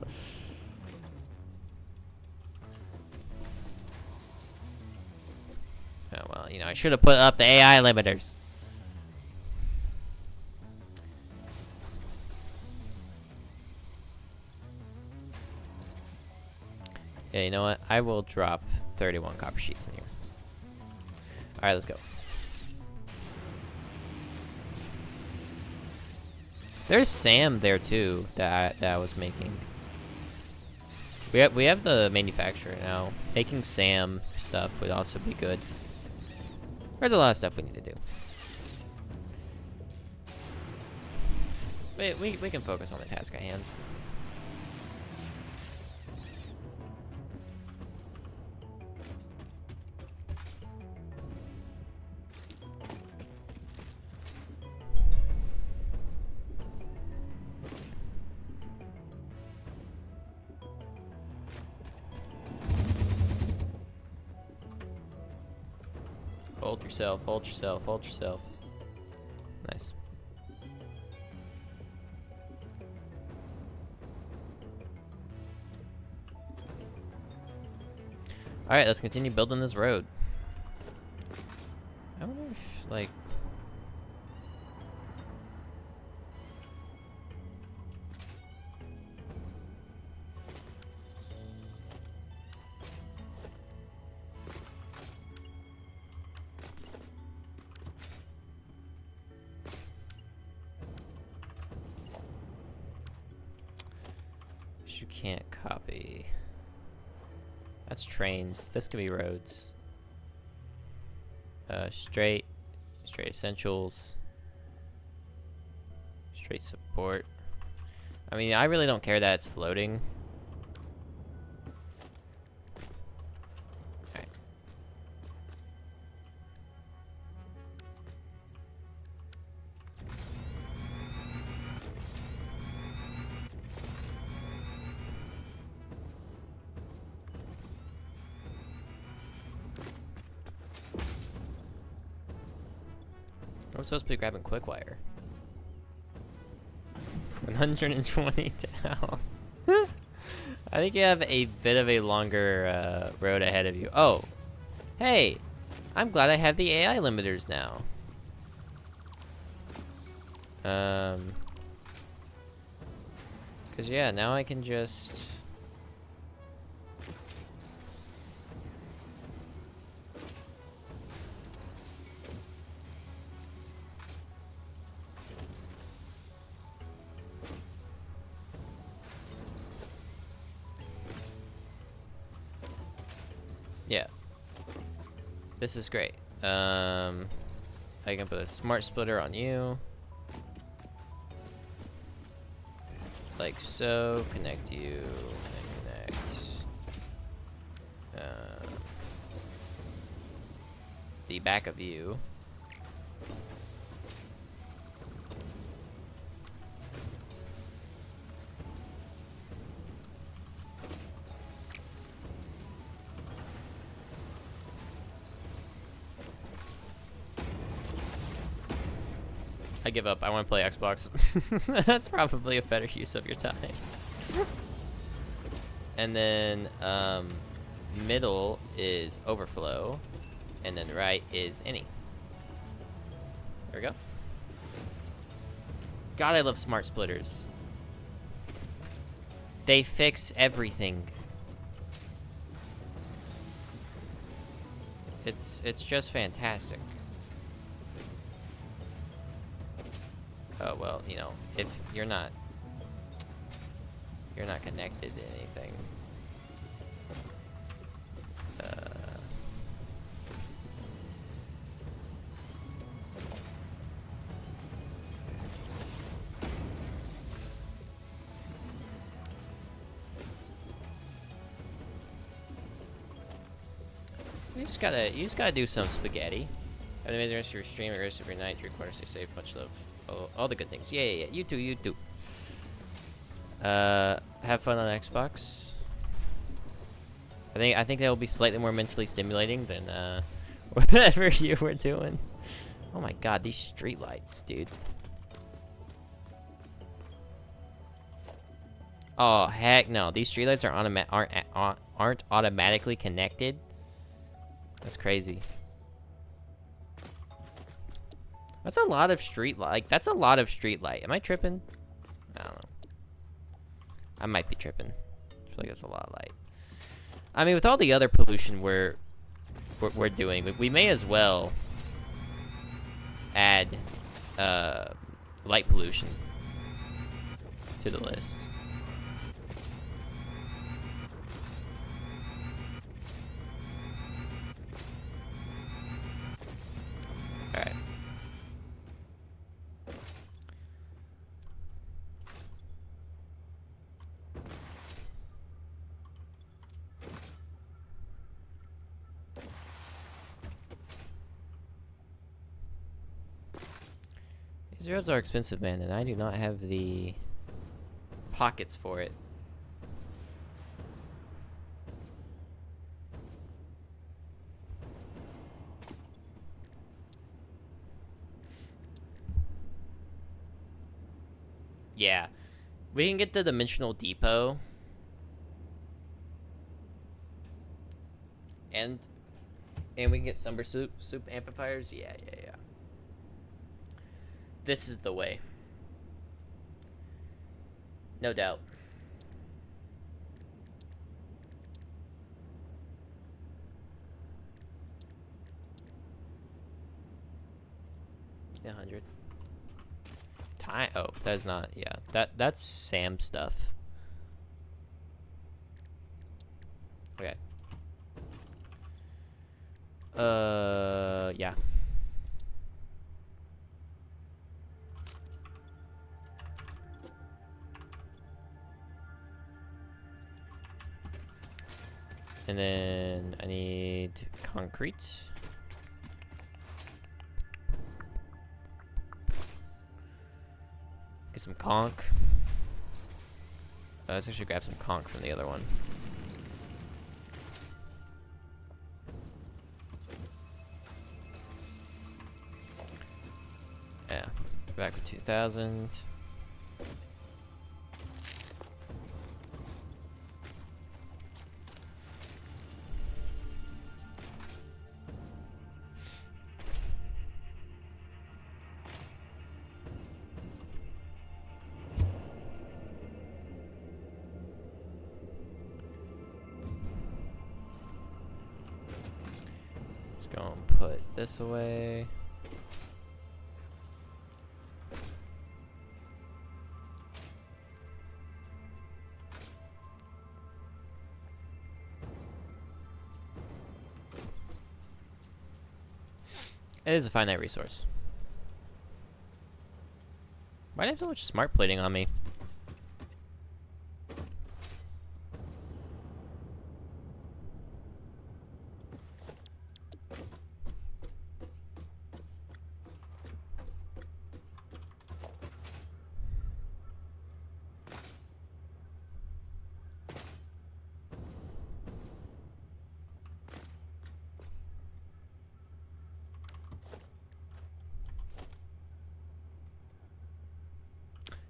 Oh, well, you know, I should have put up the AI limiters. Yeah, you know what? I will drop 31 copper sheets in here. Alright, let's go. There's Sam there too that I was making. We have the manufacturer now. Making Sam stuff would also be good. There's a lot of stuff we need to do. We can focus on the task at hand. Hold yourself, hold yourself, hold yourself. Nice. Alright, let's continue building this road. I wonder if, like... You can't copy. That's trains. This could be roads. Straight essentials. Straight support. I mean, I really don't care that it's floating. Alright. I'm supposed to be grabbing quick wire. 120 down. I think you have a bit of a longer road ahead of you. Oh, hey, I'm glad I have the AI limiters now. Cause yeah, now I can just. Yeah. This is great. I can put a smart splitter on you. Like so. Connect you. Connect. The back of you. I give up. I want to play Xbox. That's probably a better use of your time. And then middle is overflow, and then right is any. There we go. God, I love smart splitters. They fix everything. It's just fantastic. Oh, well, you know, if you're not connected to anything. You just gotta do some spaghetti. Have the rest of your stream, the rest of your night, your quarter, stay safe, much love. Oh, all the good things. Yeah. You too. Have fun on Xbox. I think that will be slightly more mentally stimulating than whatever you were doing. Oh my god, these streetlights, dude. Oh heck no, these streetlights aren't automatically connected. That's crazy. That's a lot of street light. Like, that's a lot of street light. Am I tripping? I don't know. I might be tripping. I feel like that's a lot of light. I mean, with all the other pollution we're doing, we may as well add light pollution to the list. All right. These roads are expensive, man, and I do not have the pockets for it. Yeah. We can get the Dimensional Depot. And we can get Summer Soup amplifiers. Yeah. This is the way. No doubt. Yeah, 100. Time. Oh, that's not. Yeah, that's Sam stuff. Okay. Yeah. And then I need concrete. Get some conch. Let's actually grab some conch from the other one. Yeah. Back with 2,000. Let's go and put this away. It is a finite resource. Why do I have so much smart plating on me?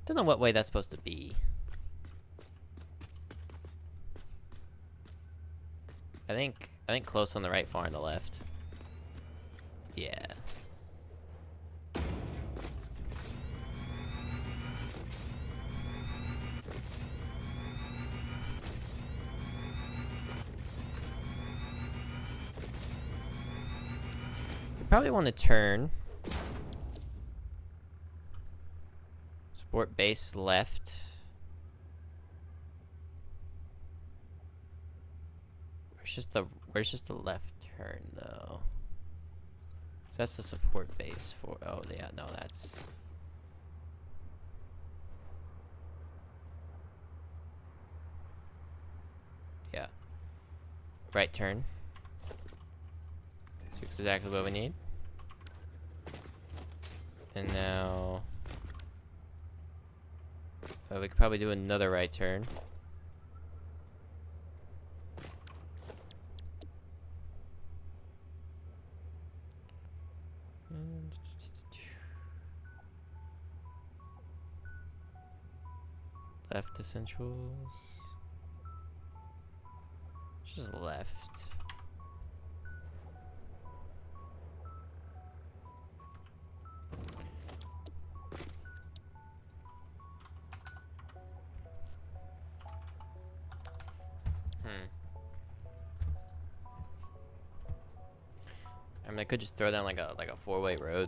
Don't know what way that's supposed to be. I think close on the right, far on the left. Yeah. You probably want to turn. Support base left. Where's just the left turn though? So that's the support base for. Oh yeah, no, that's. Yeah. Right turn. That's exactly what we need. And now. We could probably do another right turn. Left essentials. Just left. I mean, I could just throw down like a 4-way road,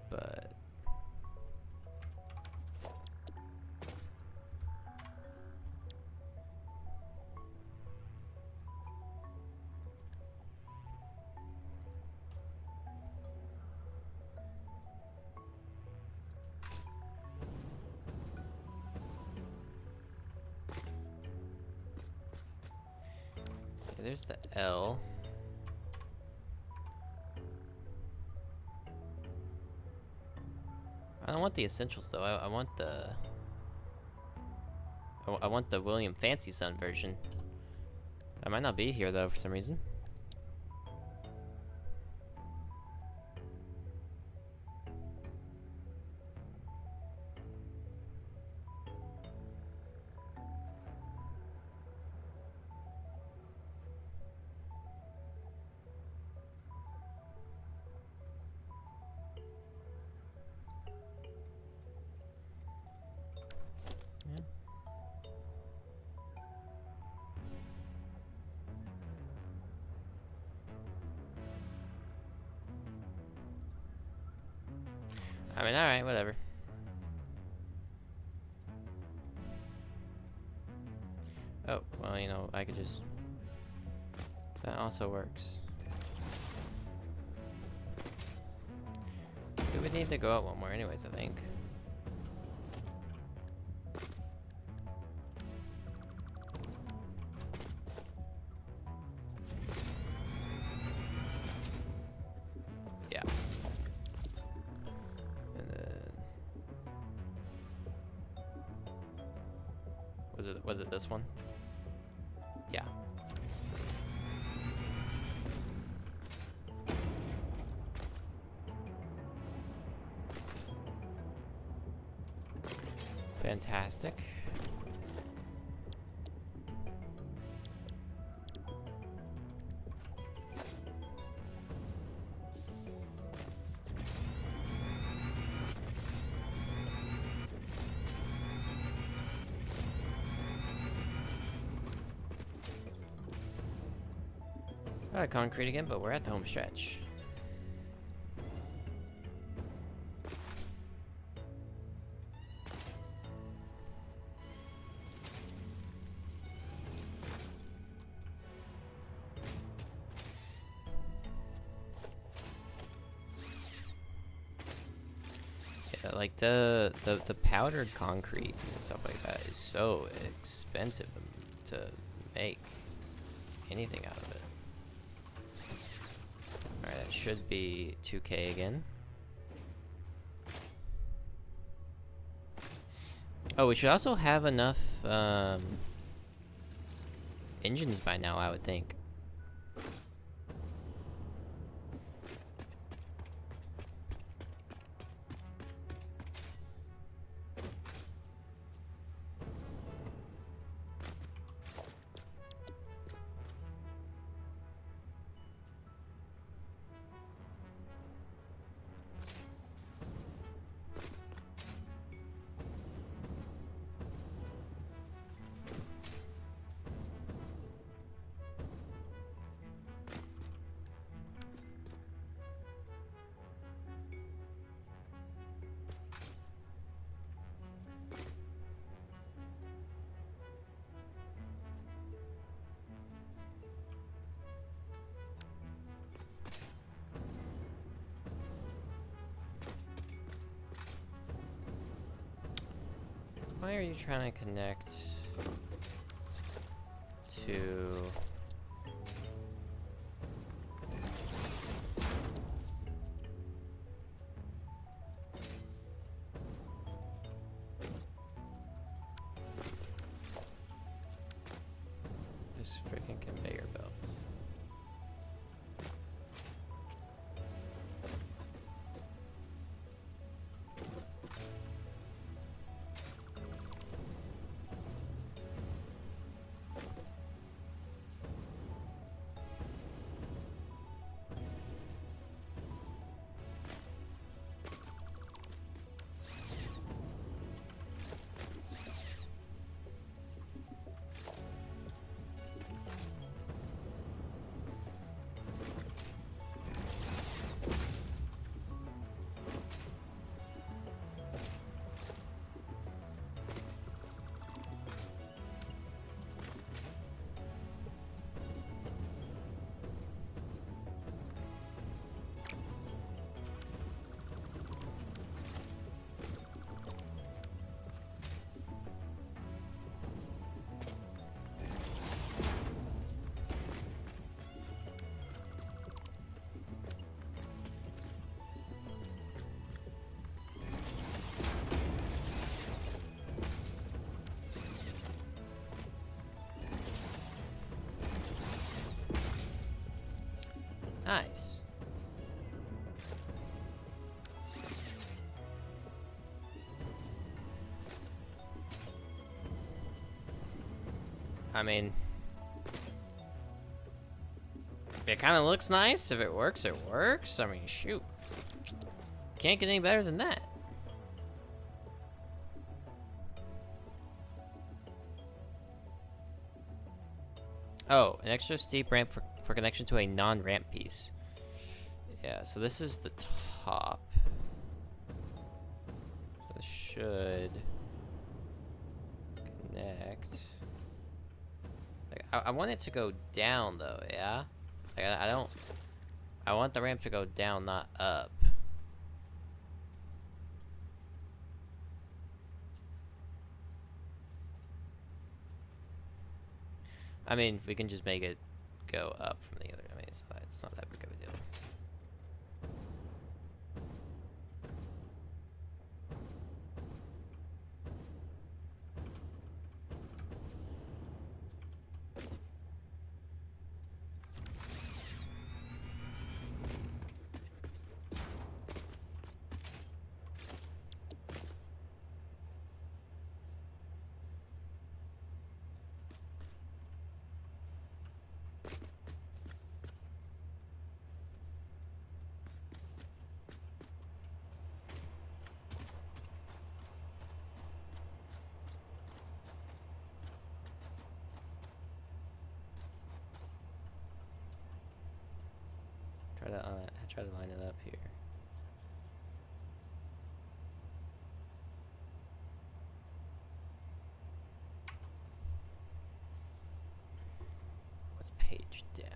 but okay, there's the L. I don't want the essentials though. I want the. I want the William Fancy Son version. I might not be here though for some reason. I mean, alright, whatever. Oh, well, you know, I could just... That also works. We would need to go out one more anyways, I think. Yeah. And then... Was it this one? Yeah. Fantastic. Concrete again, but we're at the home stretch. Yeah, like the powdered concrete and stuff like that is so expensive to make anything out of it. Alright, that should be 2K again. Oh, we should also have enough engines by now, I would think. Why are you trying to connect to... this freaking conveyor belt? Nice. I mean, it kind of looks nice. If it works, it works. I mean, shoot. Can't get any better than that. Oh, an extra steep ramp for connection to a non-ramp piece. Yeah, so this is the top. should connect. Like, I want it to go down though, yeah? Like, I don't... I want the ramp to go down, not up. I mean, we can just make it go up from the other. I mean, it's not that big of a deal. Try to line it up here. What's page down?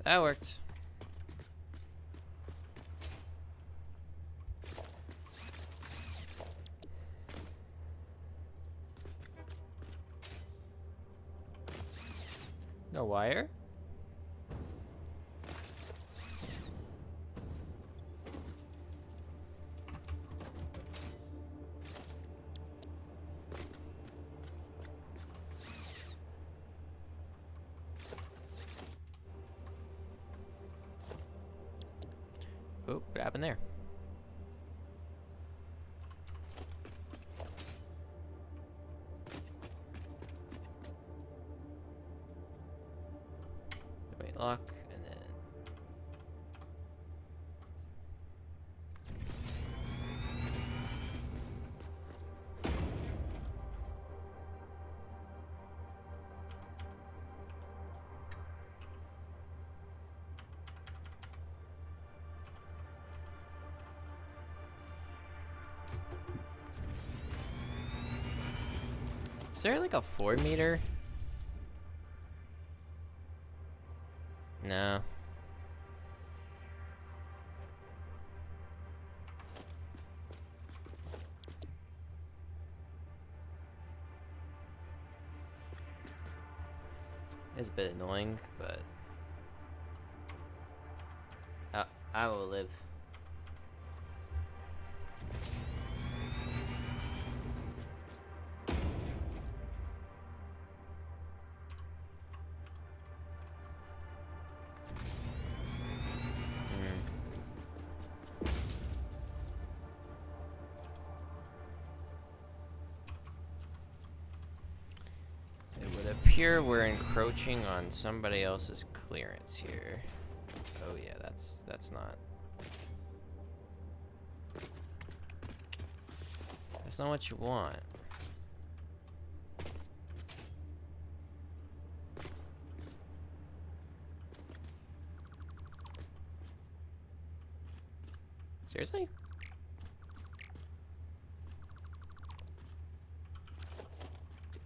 That worked. No wire? Oh, what happened there? Wait, lock, and then... Is there like a 4 meter? No. It's a bit annoying, but I will live. Here we're encroaching on somebody else's clearance here. Oh yeah, that's not what you want. Seriously?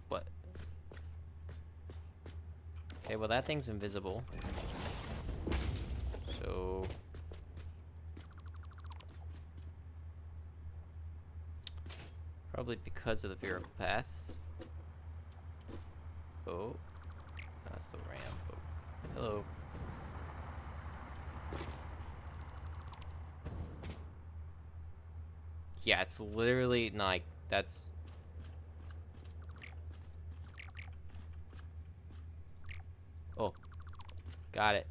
What? Okay, well that thing's invisible. So... probably because of the vertical path. Oh. That's the ramp. Oh. Hello. Yeah, it's literally not like that's... Oh. Got it.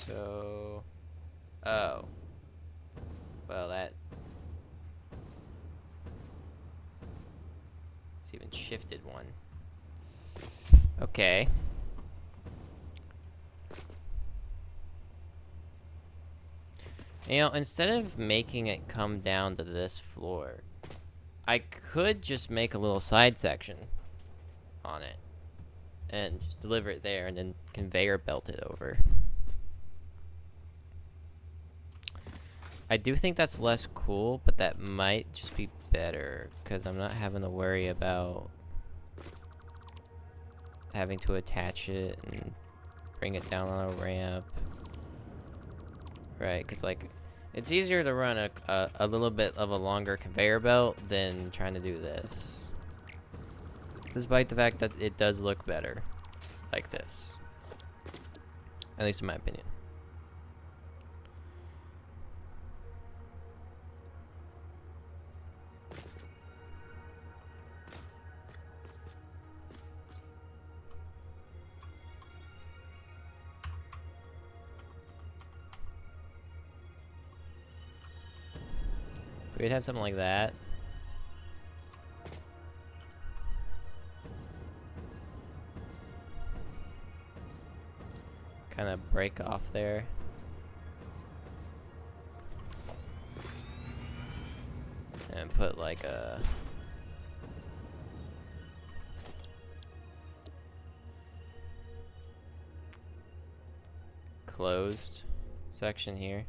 So... Oh. Well, that... It's even shifted one. Okay. You know, instead of making it come down to this floor, I could just make a little side section on it and just deliver it there and then conveyor belt it over. I do think that's less cool, but that might just be better because I'm not having to worry about having to attach it and bring it down on a ramp. Right, because like it's easier to run a little bit of a longer conveyor belt than trying to do this. Despite the fact that it does look better like this. At least in my opinion. We'd have something like that. Kind of break off there. And put like a... closed section here.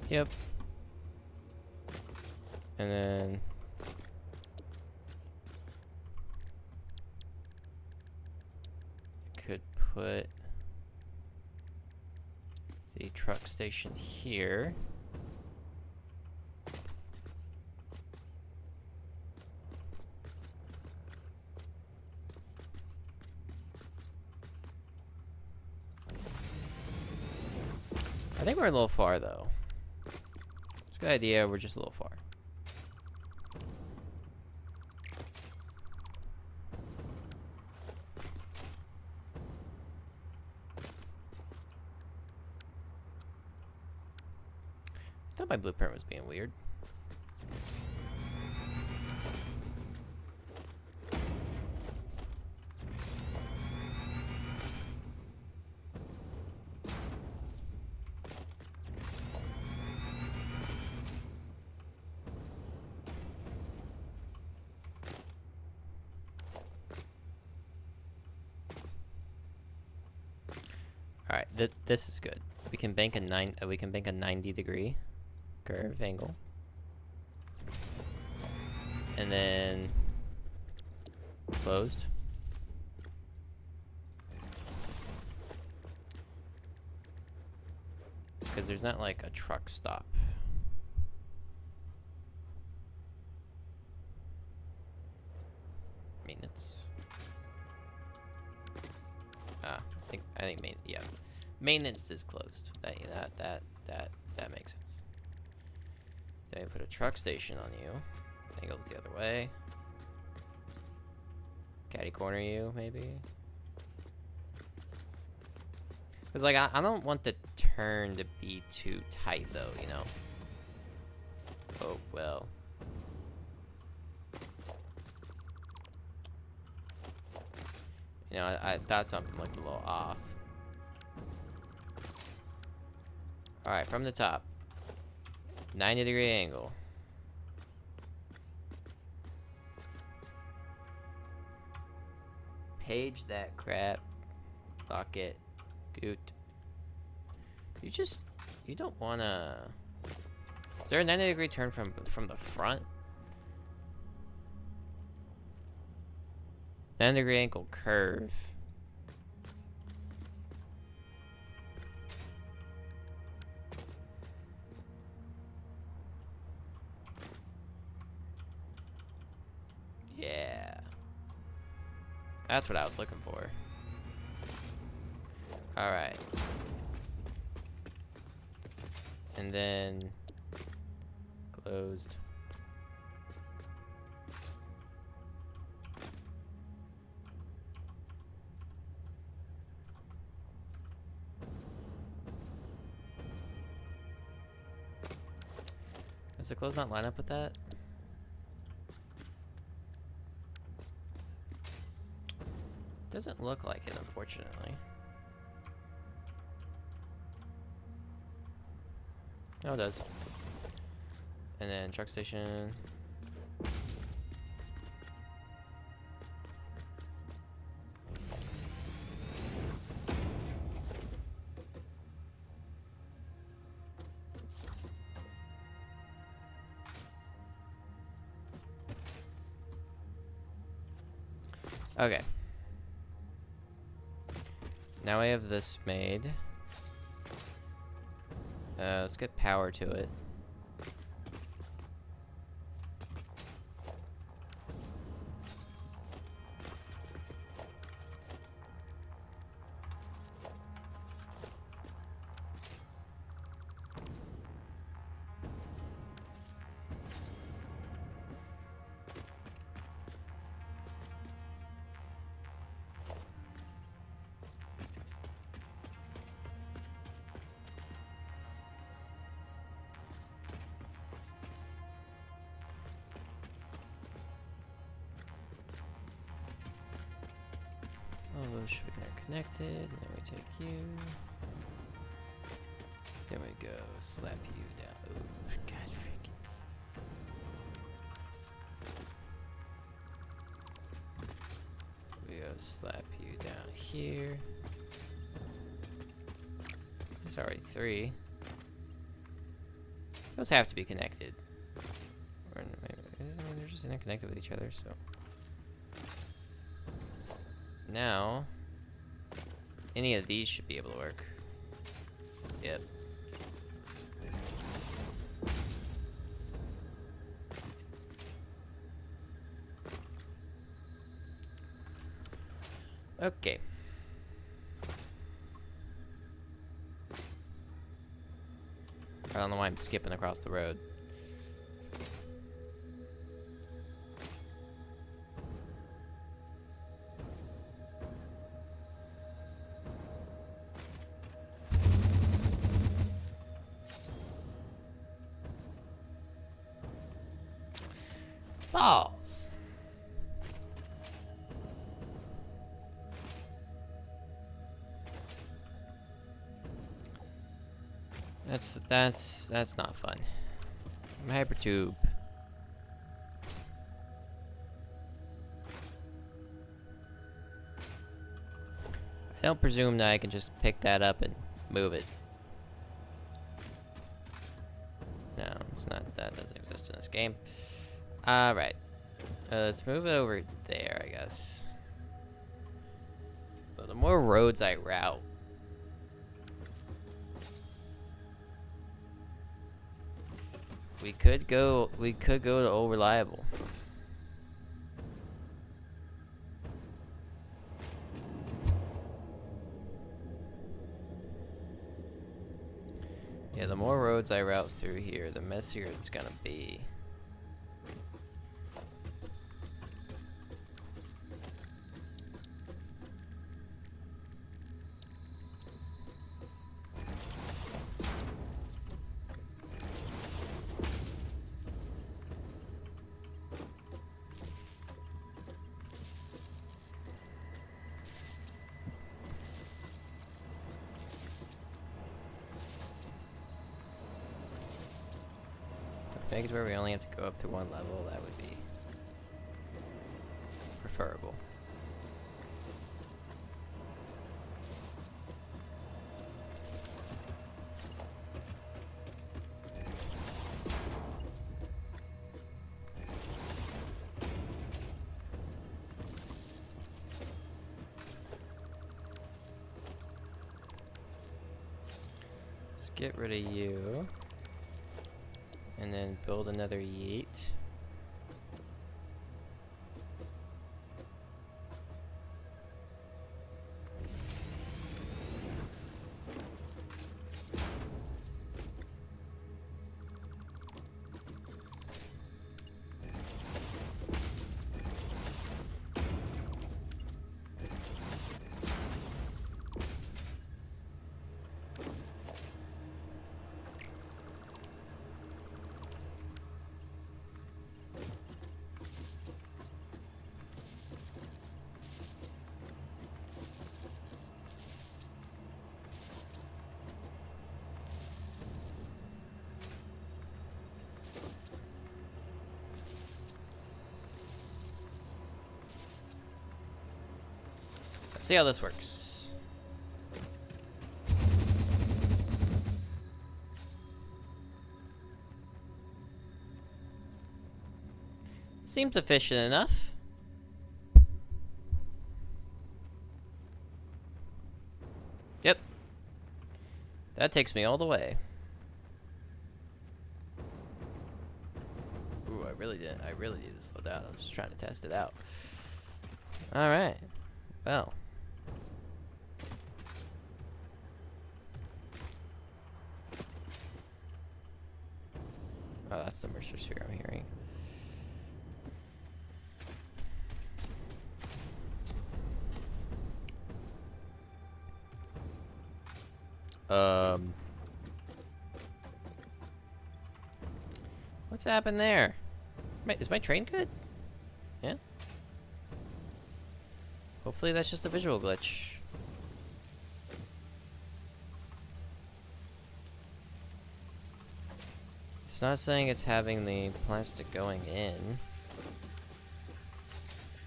Yep. And then could put the truck station here. I think we're a little far though. Good idea, we're just a little far. I thought my blueprint was being weird. All right, this is good. We can bank a 90-degree curve angle, and then closed. Because there's not like a truck stop. Maintenance. I think maintenance is closed. That makes sense. Then we put a truck station on you. Angle it the other way. Catty corner you, maybe. Cause like I don't want the turn to be too tight though, you know. Oh well. You know, I thought something looked a little off. Alright, from the top. 90-degree angle. Page that crap. Bucket. Goot. You don't wanna... Is there a 90-degree turn from the front? 90-degree angle curve. Yeah. That's what I was looking for. Alright. And then closed. Does the close not line up with that? Doesn't look like it, unfortunately. Oh, it does. And then truck station. Okay. Now I have this made. Let's get power to it. All those should be interconnected. And then we take you. There we go. Slap you down. Oh, God, freaking. We go slap you down here. There's already 3. Those have to be connected. Or maybe, I mean, they're just interconnected with each other, so. Now, any of these should be able to work. Yep. Okay. I don't know why I'm skipping across the road. Balls. That's not fun. Hypertube. I don't presume that I can just pick that up and move it. No, it's not. That doesn't exist in this game. Alright. Let's move it over there, I guess. So the more roads I route, we could go to Old Reliable. Yeah, the more roads I route through here, the messier it's gonna be. Make it where we only have to go up to one level, that would be preferable. Let's get rid of you. And then build another yeet. Let's see how this works. Seems efficient enough. Yep. That takes me all the way. Ooh, I really need to slow down. I was just trying to test it out. Alright. Well. Oh, that's the Mercer Sphere I'm hearing. What's happened there? Is my train good? Yeah? Hopefully that's just a visual glitch. It's not saying it's having the plastic going in.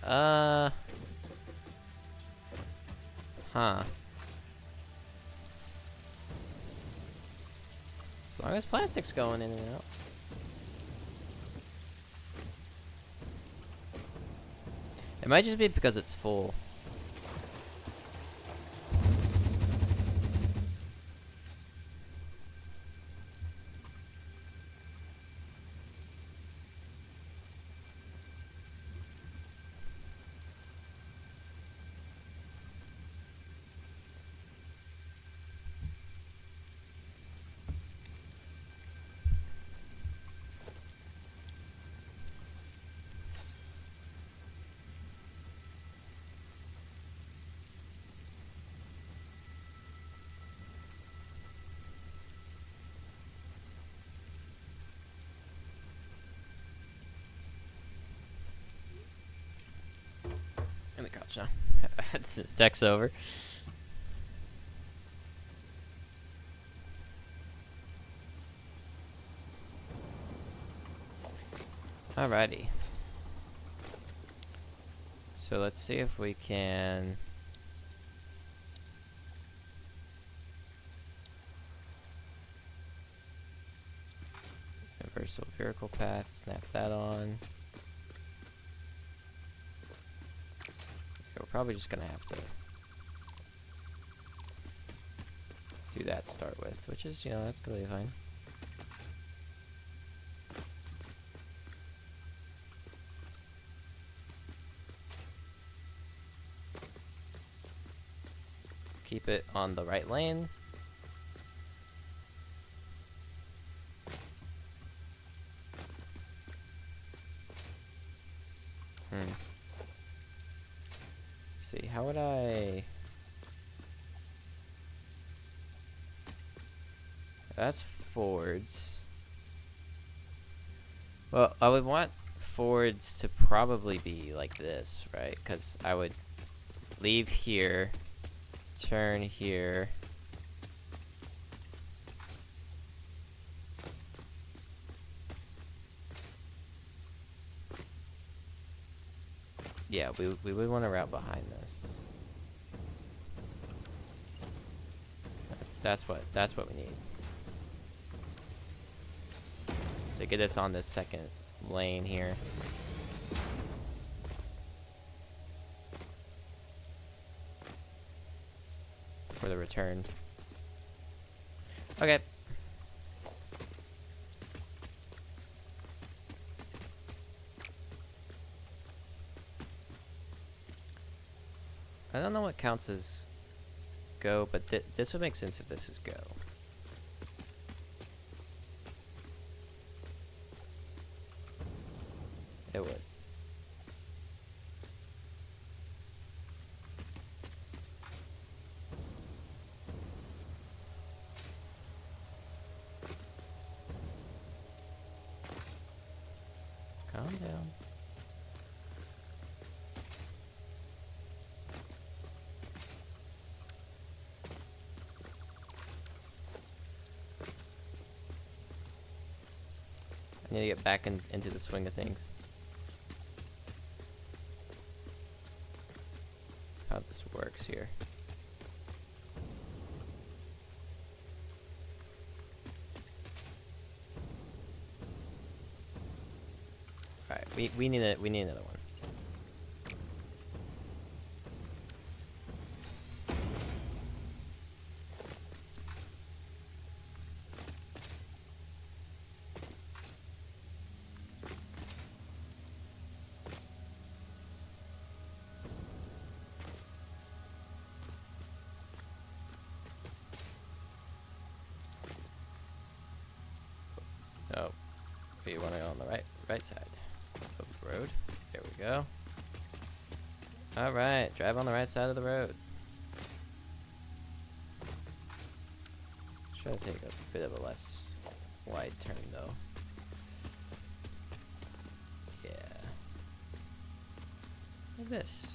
Huh. As long as plastic's going in and out. It might just be because it's full. In the couch now. It's deck's over. Alrighty. So let's see if we can universal vehicle path, snap that on. We're probably just gonna have to do that to start with, which is, you know, that's gonna be fine. Keep it on the right lane. See, how would I... That's Fords. Well, I would want Fords to probably be like this, right? Because I would leave here, turn here. Yeah, we would want to route behind this. That's what we need. To get us on this second lane here. For the return. Okay, I don't know what counts as go, but this would make sense if this is go. It would. Calm down. I need to get back into the swing of things. How this works here. All right, we need another one. Oh, you want to go on the right side of the road. There we go. All right, drive on the right side of the road. Try to take a bit of a less wide turn though. Yeah. Like this.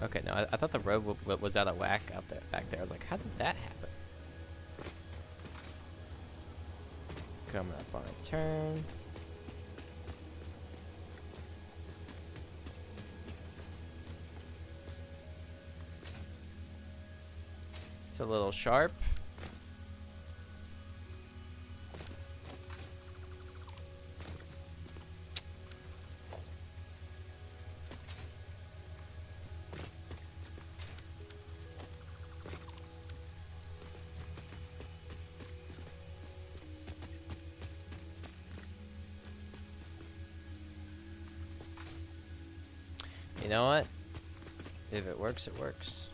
Okay, no, I thought the road was out of whack out there, back there. I was like, how did that happen? Coming up on a turn. It's a little sharp. You know what? If it works, it works.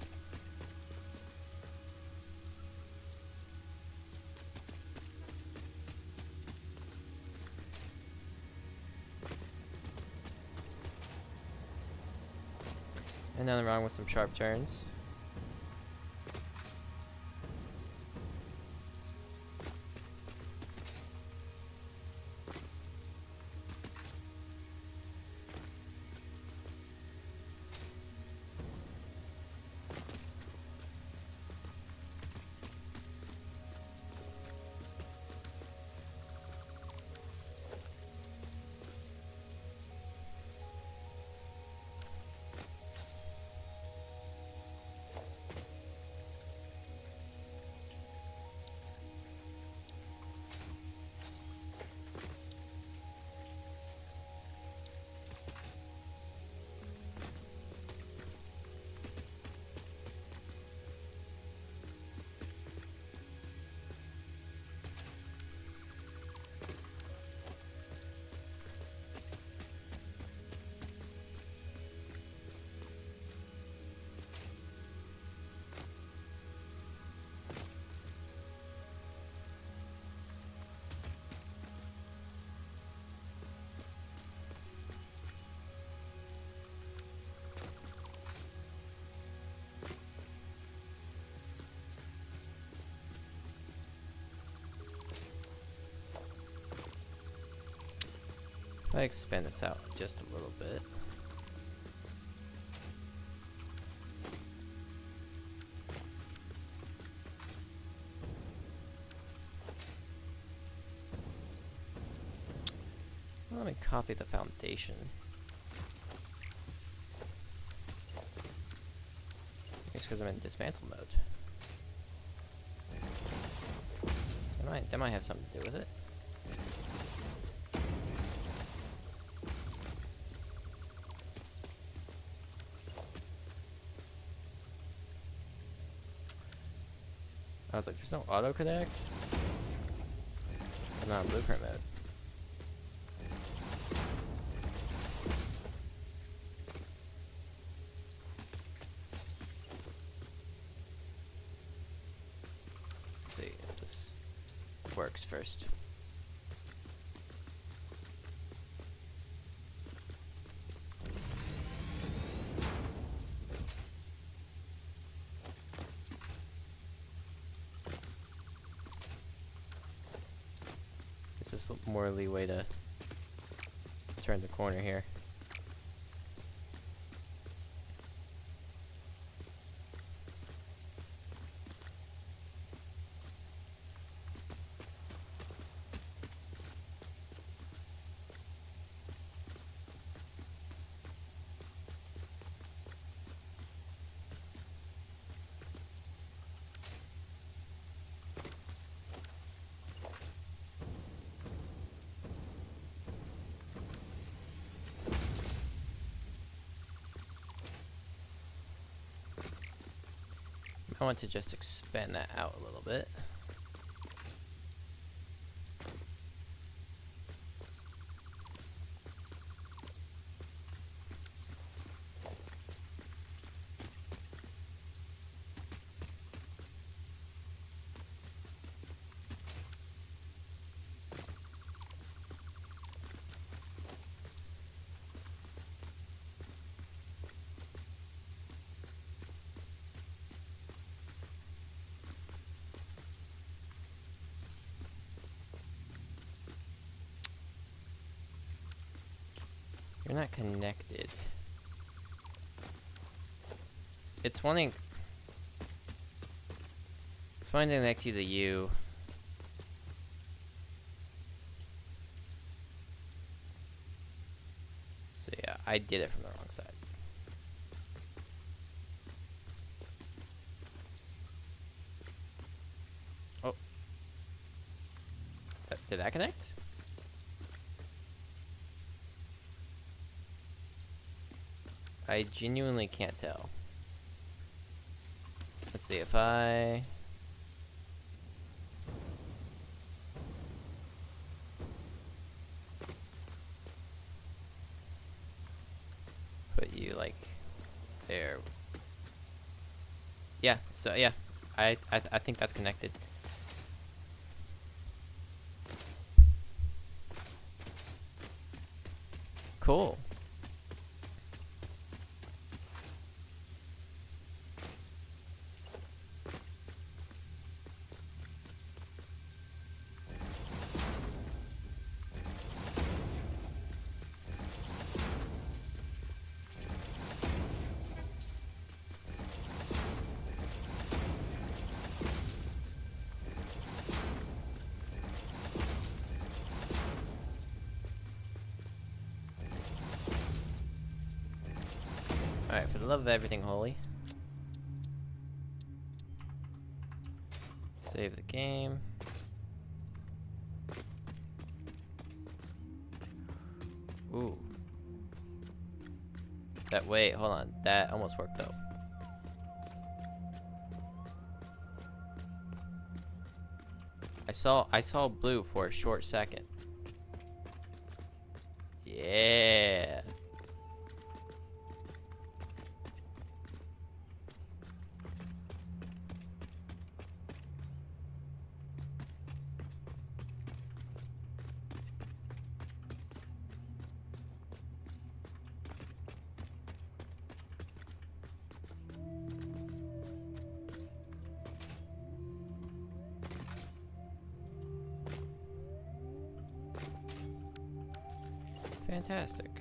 And nothing wrong with some sharp turns. If I expand this out just a little bit. Let me copy the foundation. It's because I'm in dismantle mode. That might have something to do with it. I was like, there's no auto connect. I'm not in blueprint mode. Let's see if this works first. Just more leeway to turn the corner here. I want to just expand that out a little bit. You're not connected. It's wanting to connect you to you. So yeah, I did it from the wrong side. Oh. Did that connect? I genuinely can't tell. Let's see if I... put you like there. Yeah, so yeah. I think that's connected. Cool. Alright, for the love of everything holy. Save the game. Ooh. Wait, hold on. That almost worked though. I saw blue for a short second. Yeah. Fantastic.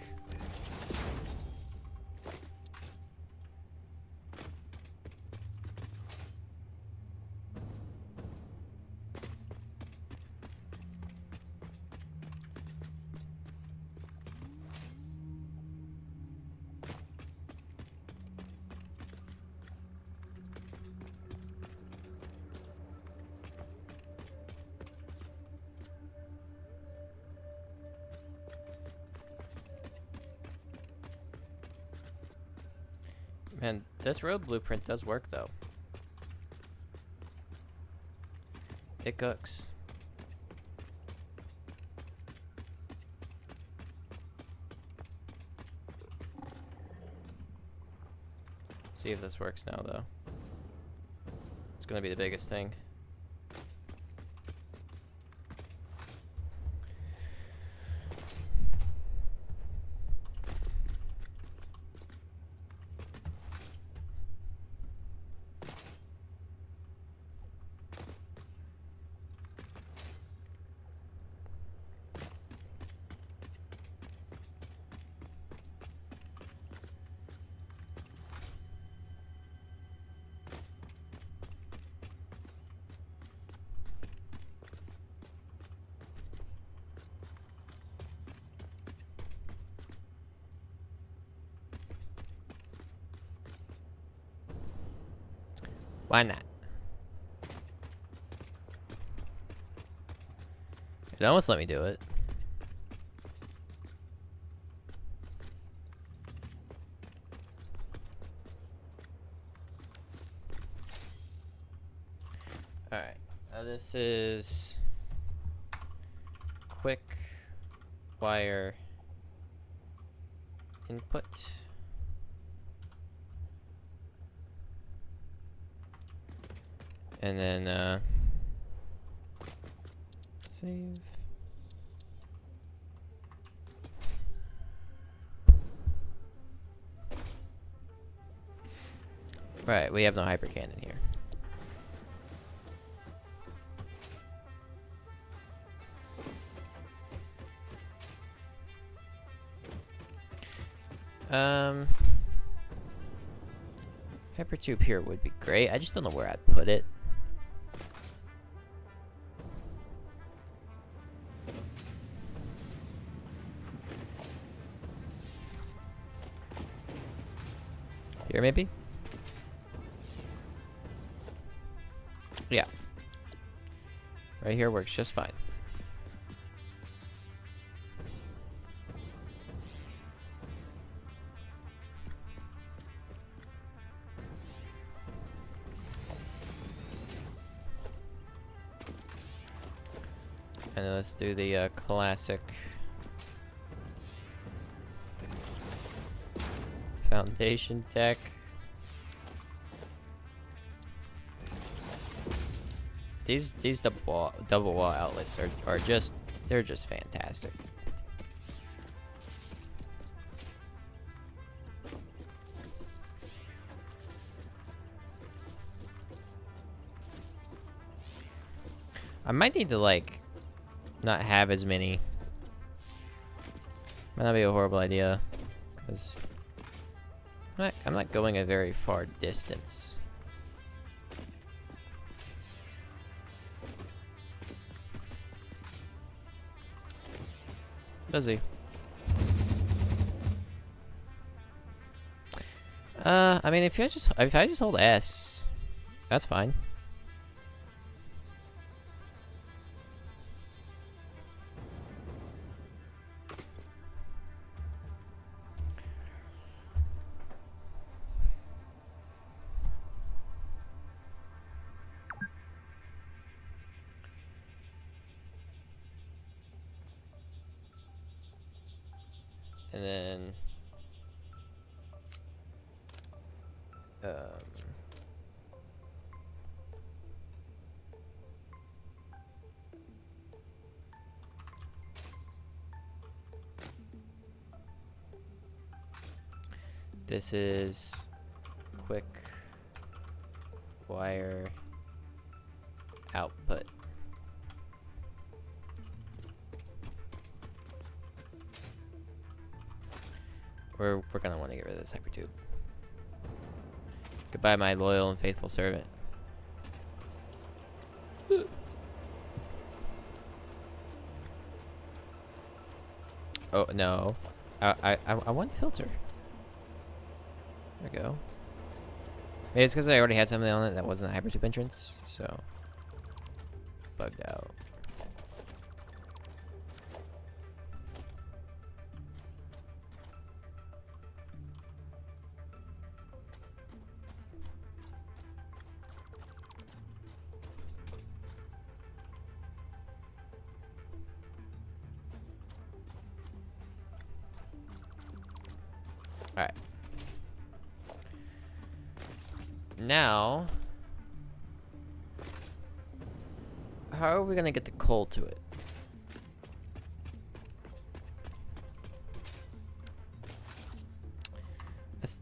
Man, this road blueprint does work though. It cooks. See if this works now though. It's gonna be the biggest thing. Why not? It almost let me do it. Alright. Now this is quick wire input. And then save. Right, we have no hypercannon here. Hypertube here would be great. I just don't know where I'd put it. Here, maybe? Yeah. Right here works just fine. And then let's do the classic foundation deck. These double wall outlets are just, they're just fantastic. I might need to like not have as many. Might not be a horrible idea, because I'm not going a very far distance. Busy. I mean, if I just hold S, that's fine. And then this is quick wire output. We're gonna want to get rid of this hypertube. Goodbye, my loyal and faithful servant. Oh no, I want to filter. There we go. Maybe it's because I already had something on it that wasn't a hypertube entrance, so bugged out. now, how are we gonna get the coal to it?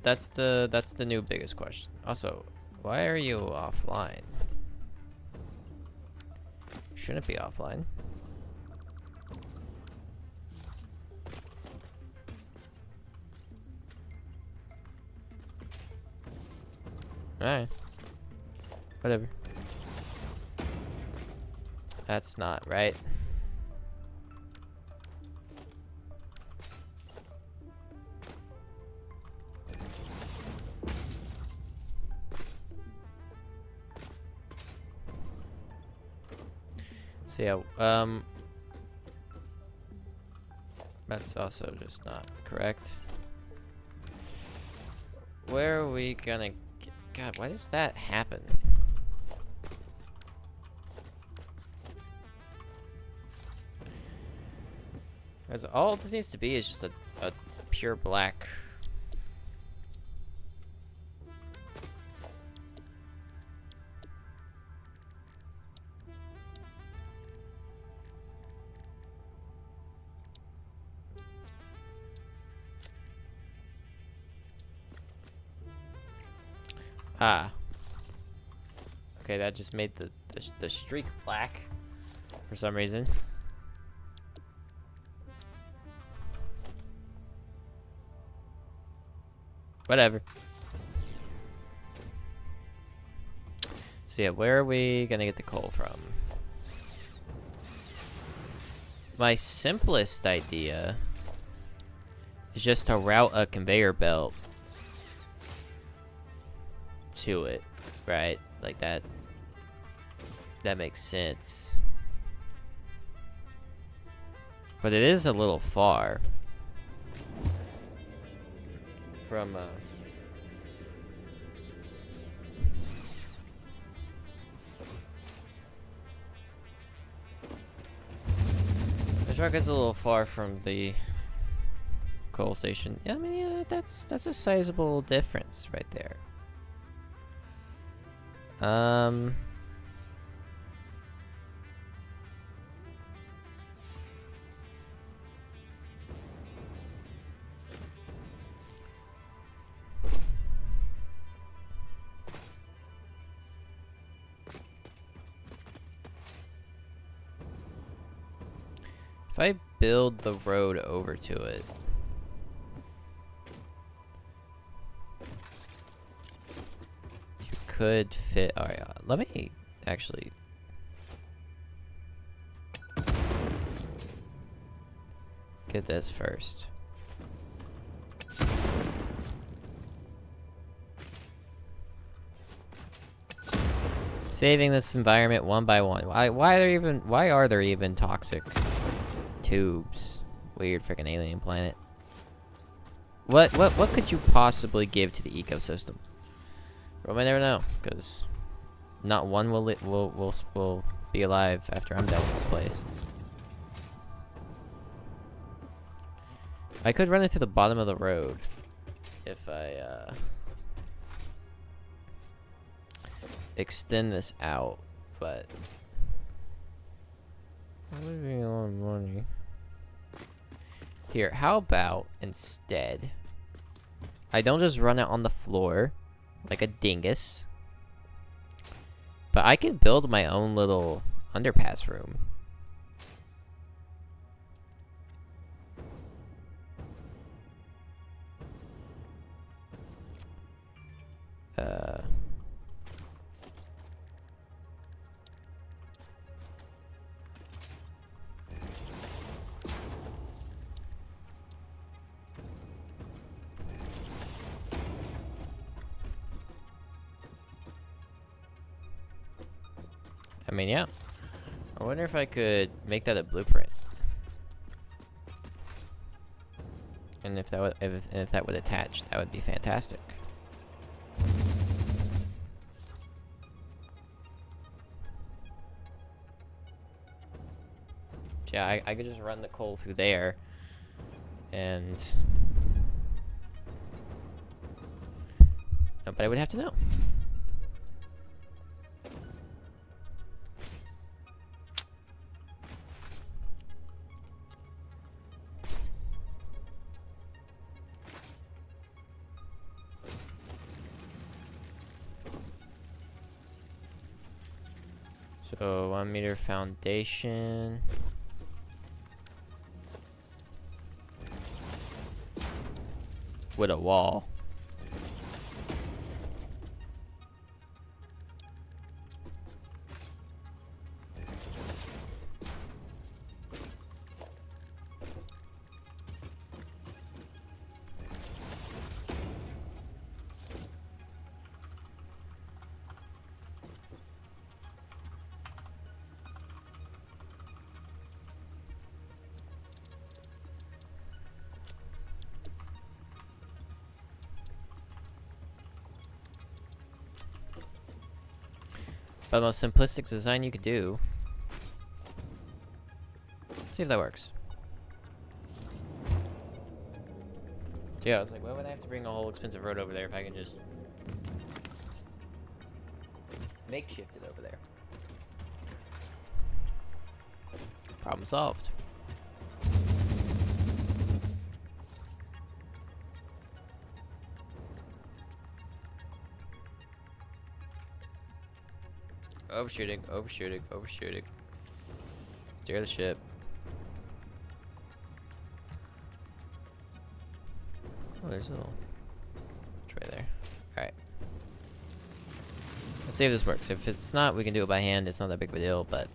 That's the new biggest question. Also, why are you offline? Shouldn't be offline. Alright. Whatever. That's not right. So yeah, that's also just not correct. Where are we gonna get, God, why does that happen? Because all this needs to be is just a pure black. Ah. Okay, that just made the streak black for some reason. Whatever. So yeah, where are we gonna get the coal from? My simplest idea is just to route a conveyor belt to it, right? Like that. That makes sense. But it is a little far from the truck is a little far from the coal station. Yeah, I mean, yeah, that's a sizable difference right there. If I build the road over to it, you could fit. All right, let me actually. Get this first. Saving this environment one by one. Why are there even toxic tubes? Weird freaking alien planet. What could you possibly give to the ecosystem? Well, I never know, because not one will be alive after I'm done with this place. I could run it to the bottom of the road if I extend this out, but I'm losing a lot of money. Here, how about instead I don't just run it on the floor like a dingus, but I can build my own little underpass room. I mean, yeah. I wonder if I could make that a blueprint. And if that would, if that would attach, that would be fantastic. Yeah, I could just run the coal through there, and but I would have to know. So 1 meter foundation. With a wall. But the most simplistic design you could do. See if that works. So yeah, I was like, why would I have to bring a whole expensive road over there if I can just makeshift it over there? Problem solved. Overshooting, overshooting, overshooting. Steer the ship. Oh, there's a little tray there. Alright. Let's see if this works. If it's not, we can do it by hand. It's not that big of a deal, but...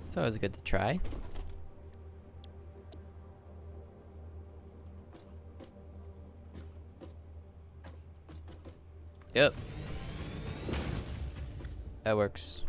it's always good to try. Yep. That works.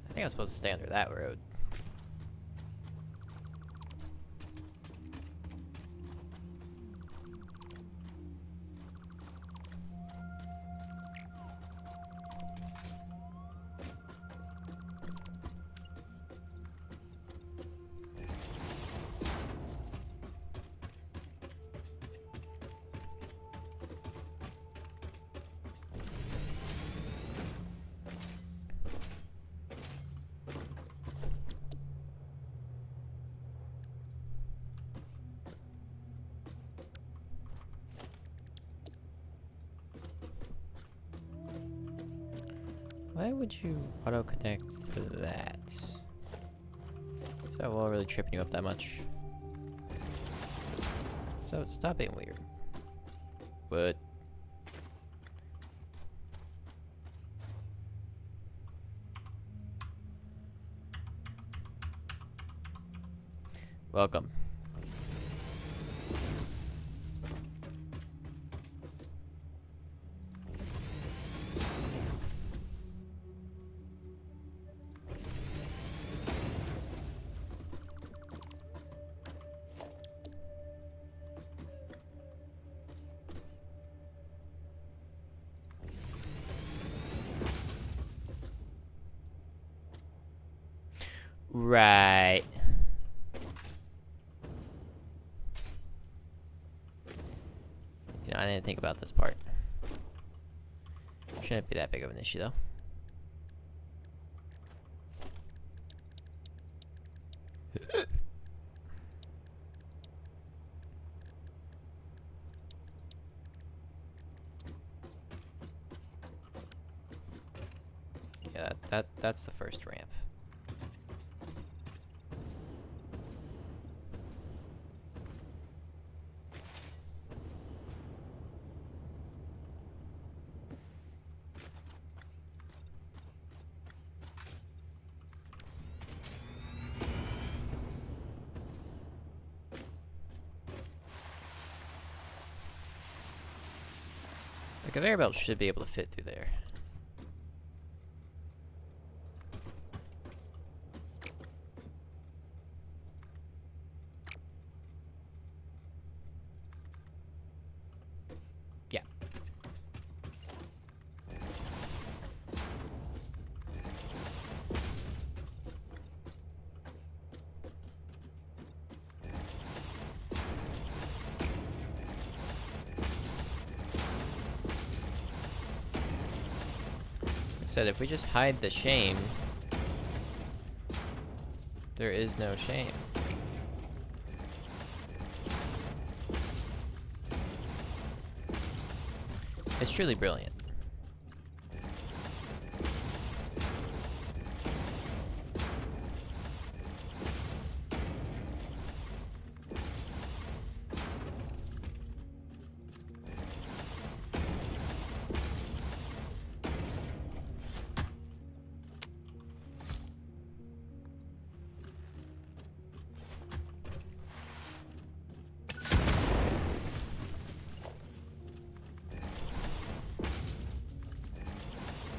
I think I'm supposed to stay under that road. Why would you auto-connect to that? Is that wall really tripping you up that much? So stop being weird. What? Welcome. Right. You know, I didn't think about this part. Shouldn't be that big of an issue, though. Yeah, that's the first ramp. The conveyor belt should be able to fit through there. said, if we just hide the shame, there is no shame. It's truly brilliant.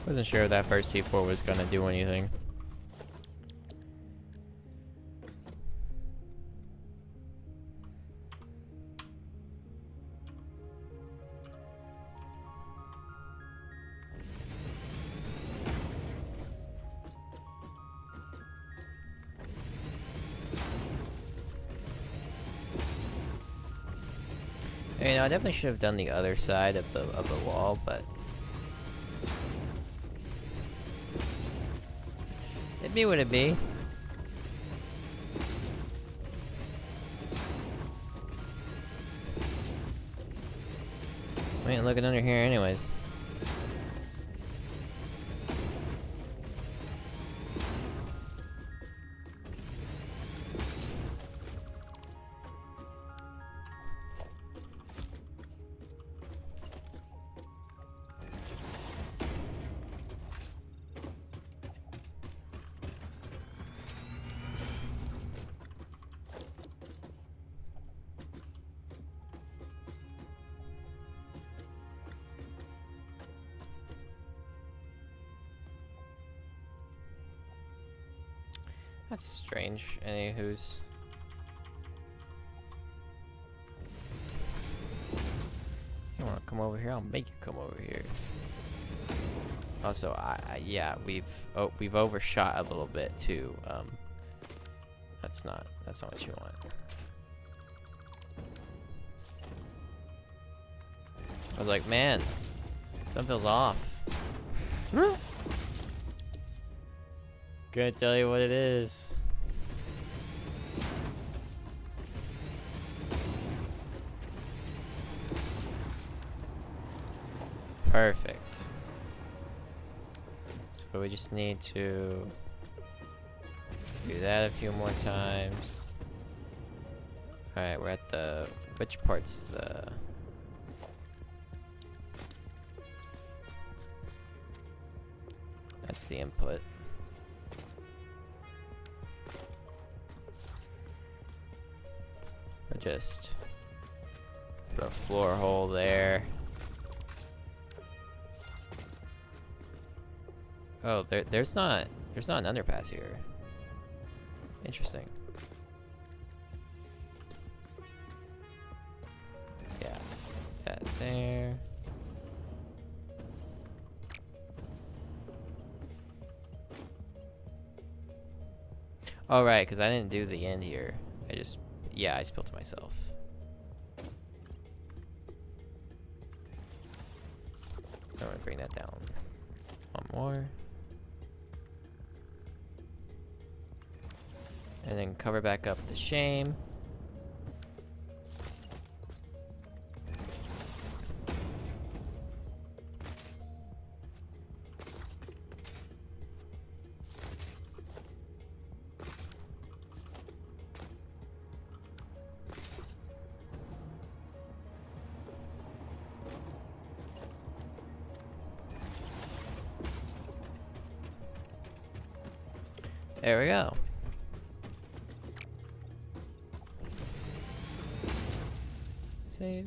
Wasn't sure if that first C4 was gonna do anything. I mean, I definitely should have done the other side of the wall, but it be what it be. I ain't looking under here anyways. That's strange. Anywho's. You wanna come over here? I'll make you come over here. Also, yeah, we've overshot a little bit too. That's not what you want. I was like, man, something feels off. Gonna tell you what it is. Perfect. So we just need to do that a few more times. Alright, we're at the... which part's the... that's the input. Just put a floor hole there. Oh, there's not an underpass here. Interesting. Yeah, that there. Oh right, because I didn't do the end here. Yeah, I spilled it myself. I'm gonna bring that down. One more. And then cover back up the shame. There we go. Save.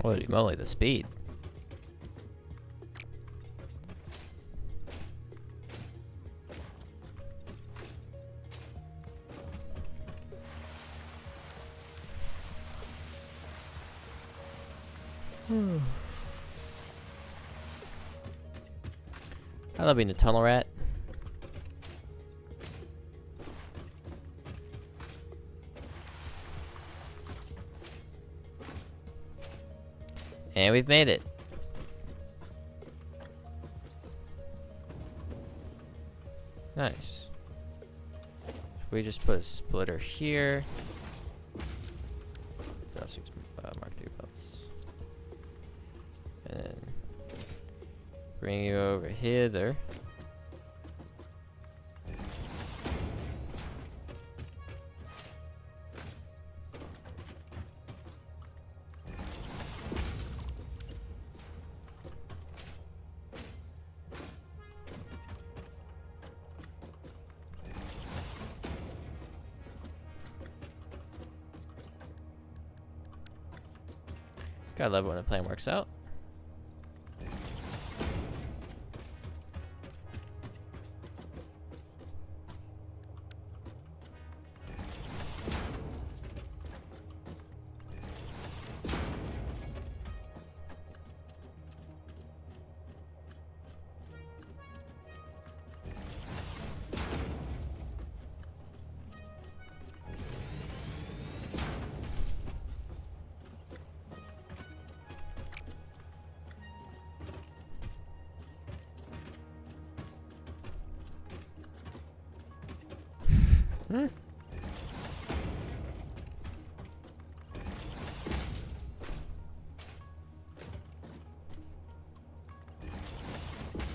Holy moly, the speed. I love being a tunnel rat. And we've made it. Nice. If we just put a splitter here. Mark 3 belts. And then bring you over hither. Gotta love it when a plan works out. Hmm.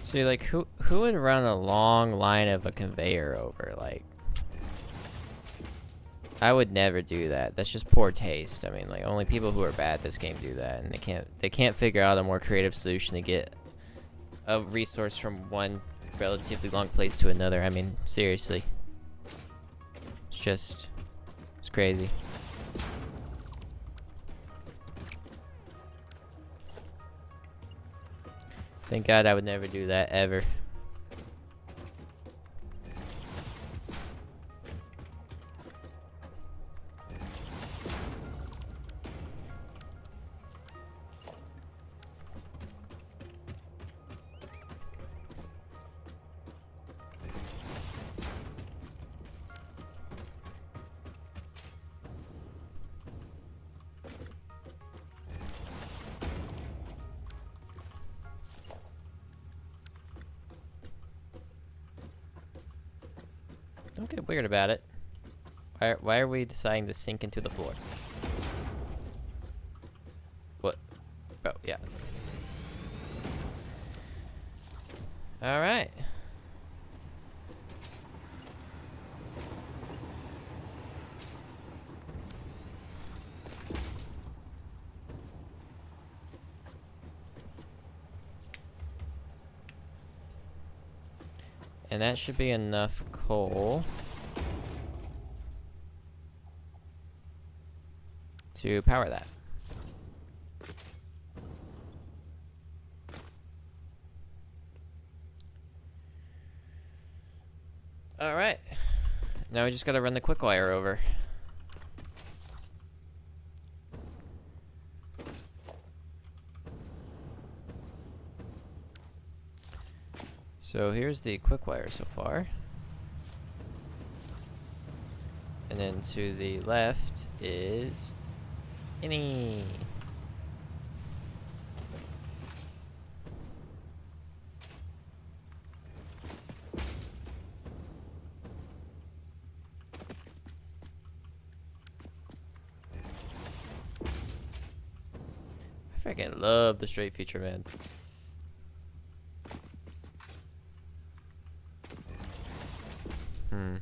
See, like, who would run a long line of a conveyor over? Like, I would never do that. That's just poor taste. I mean, like, only people who are bad at this game do that, and they can't figure out a more creative solution to get a resource from one relatively long place to another. I mean, seriously. It's crazy. Thank God I would never do that, ever. Don't get weird about it. Why are we deciding to sink into the floor? What? Oh, yeah. Alright. And that should be enough coal to power that. Alright. Now we just gotta run the quick wire over. So here's the quick wire so far. And then to the left is any. I freaking love the straight feature, man. Hmm.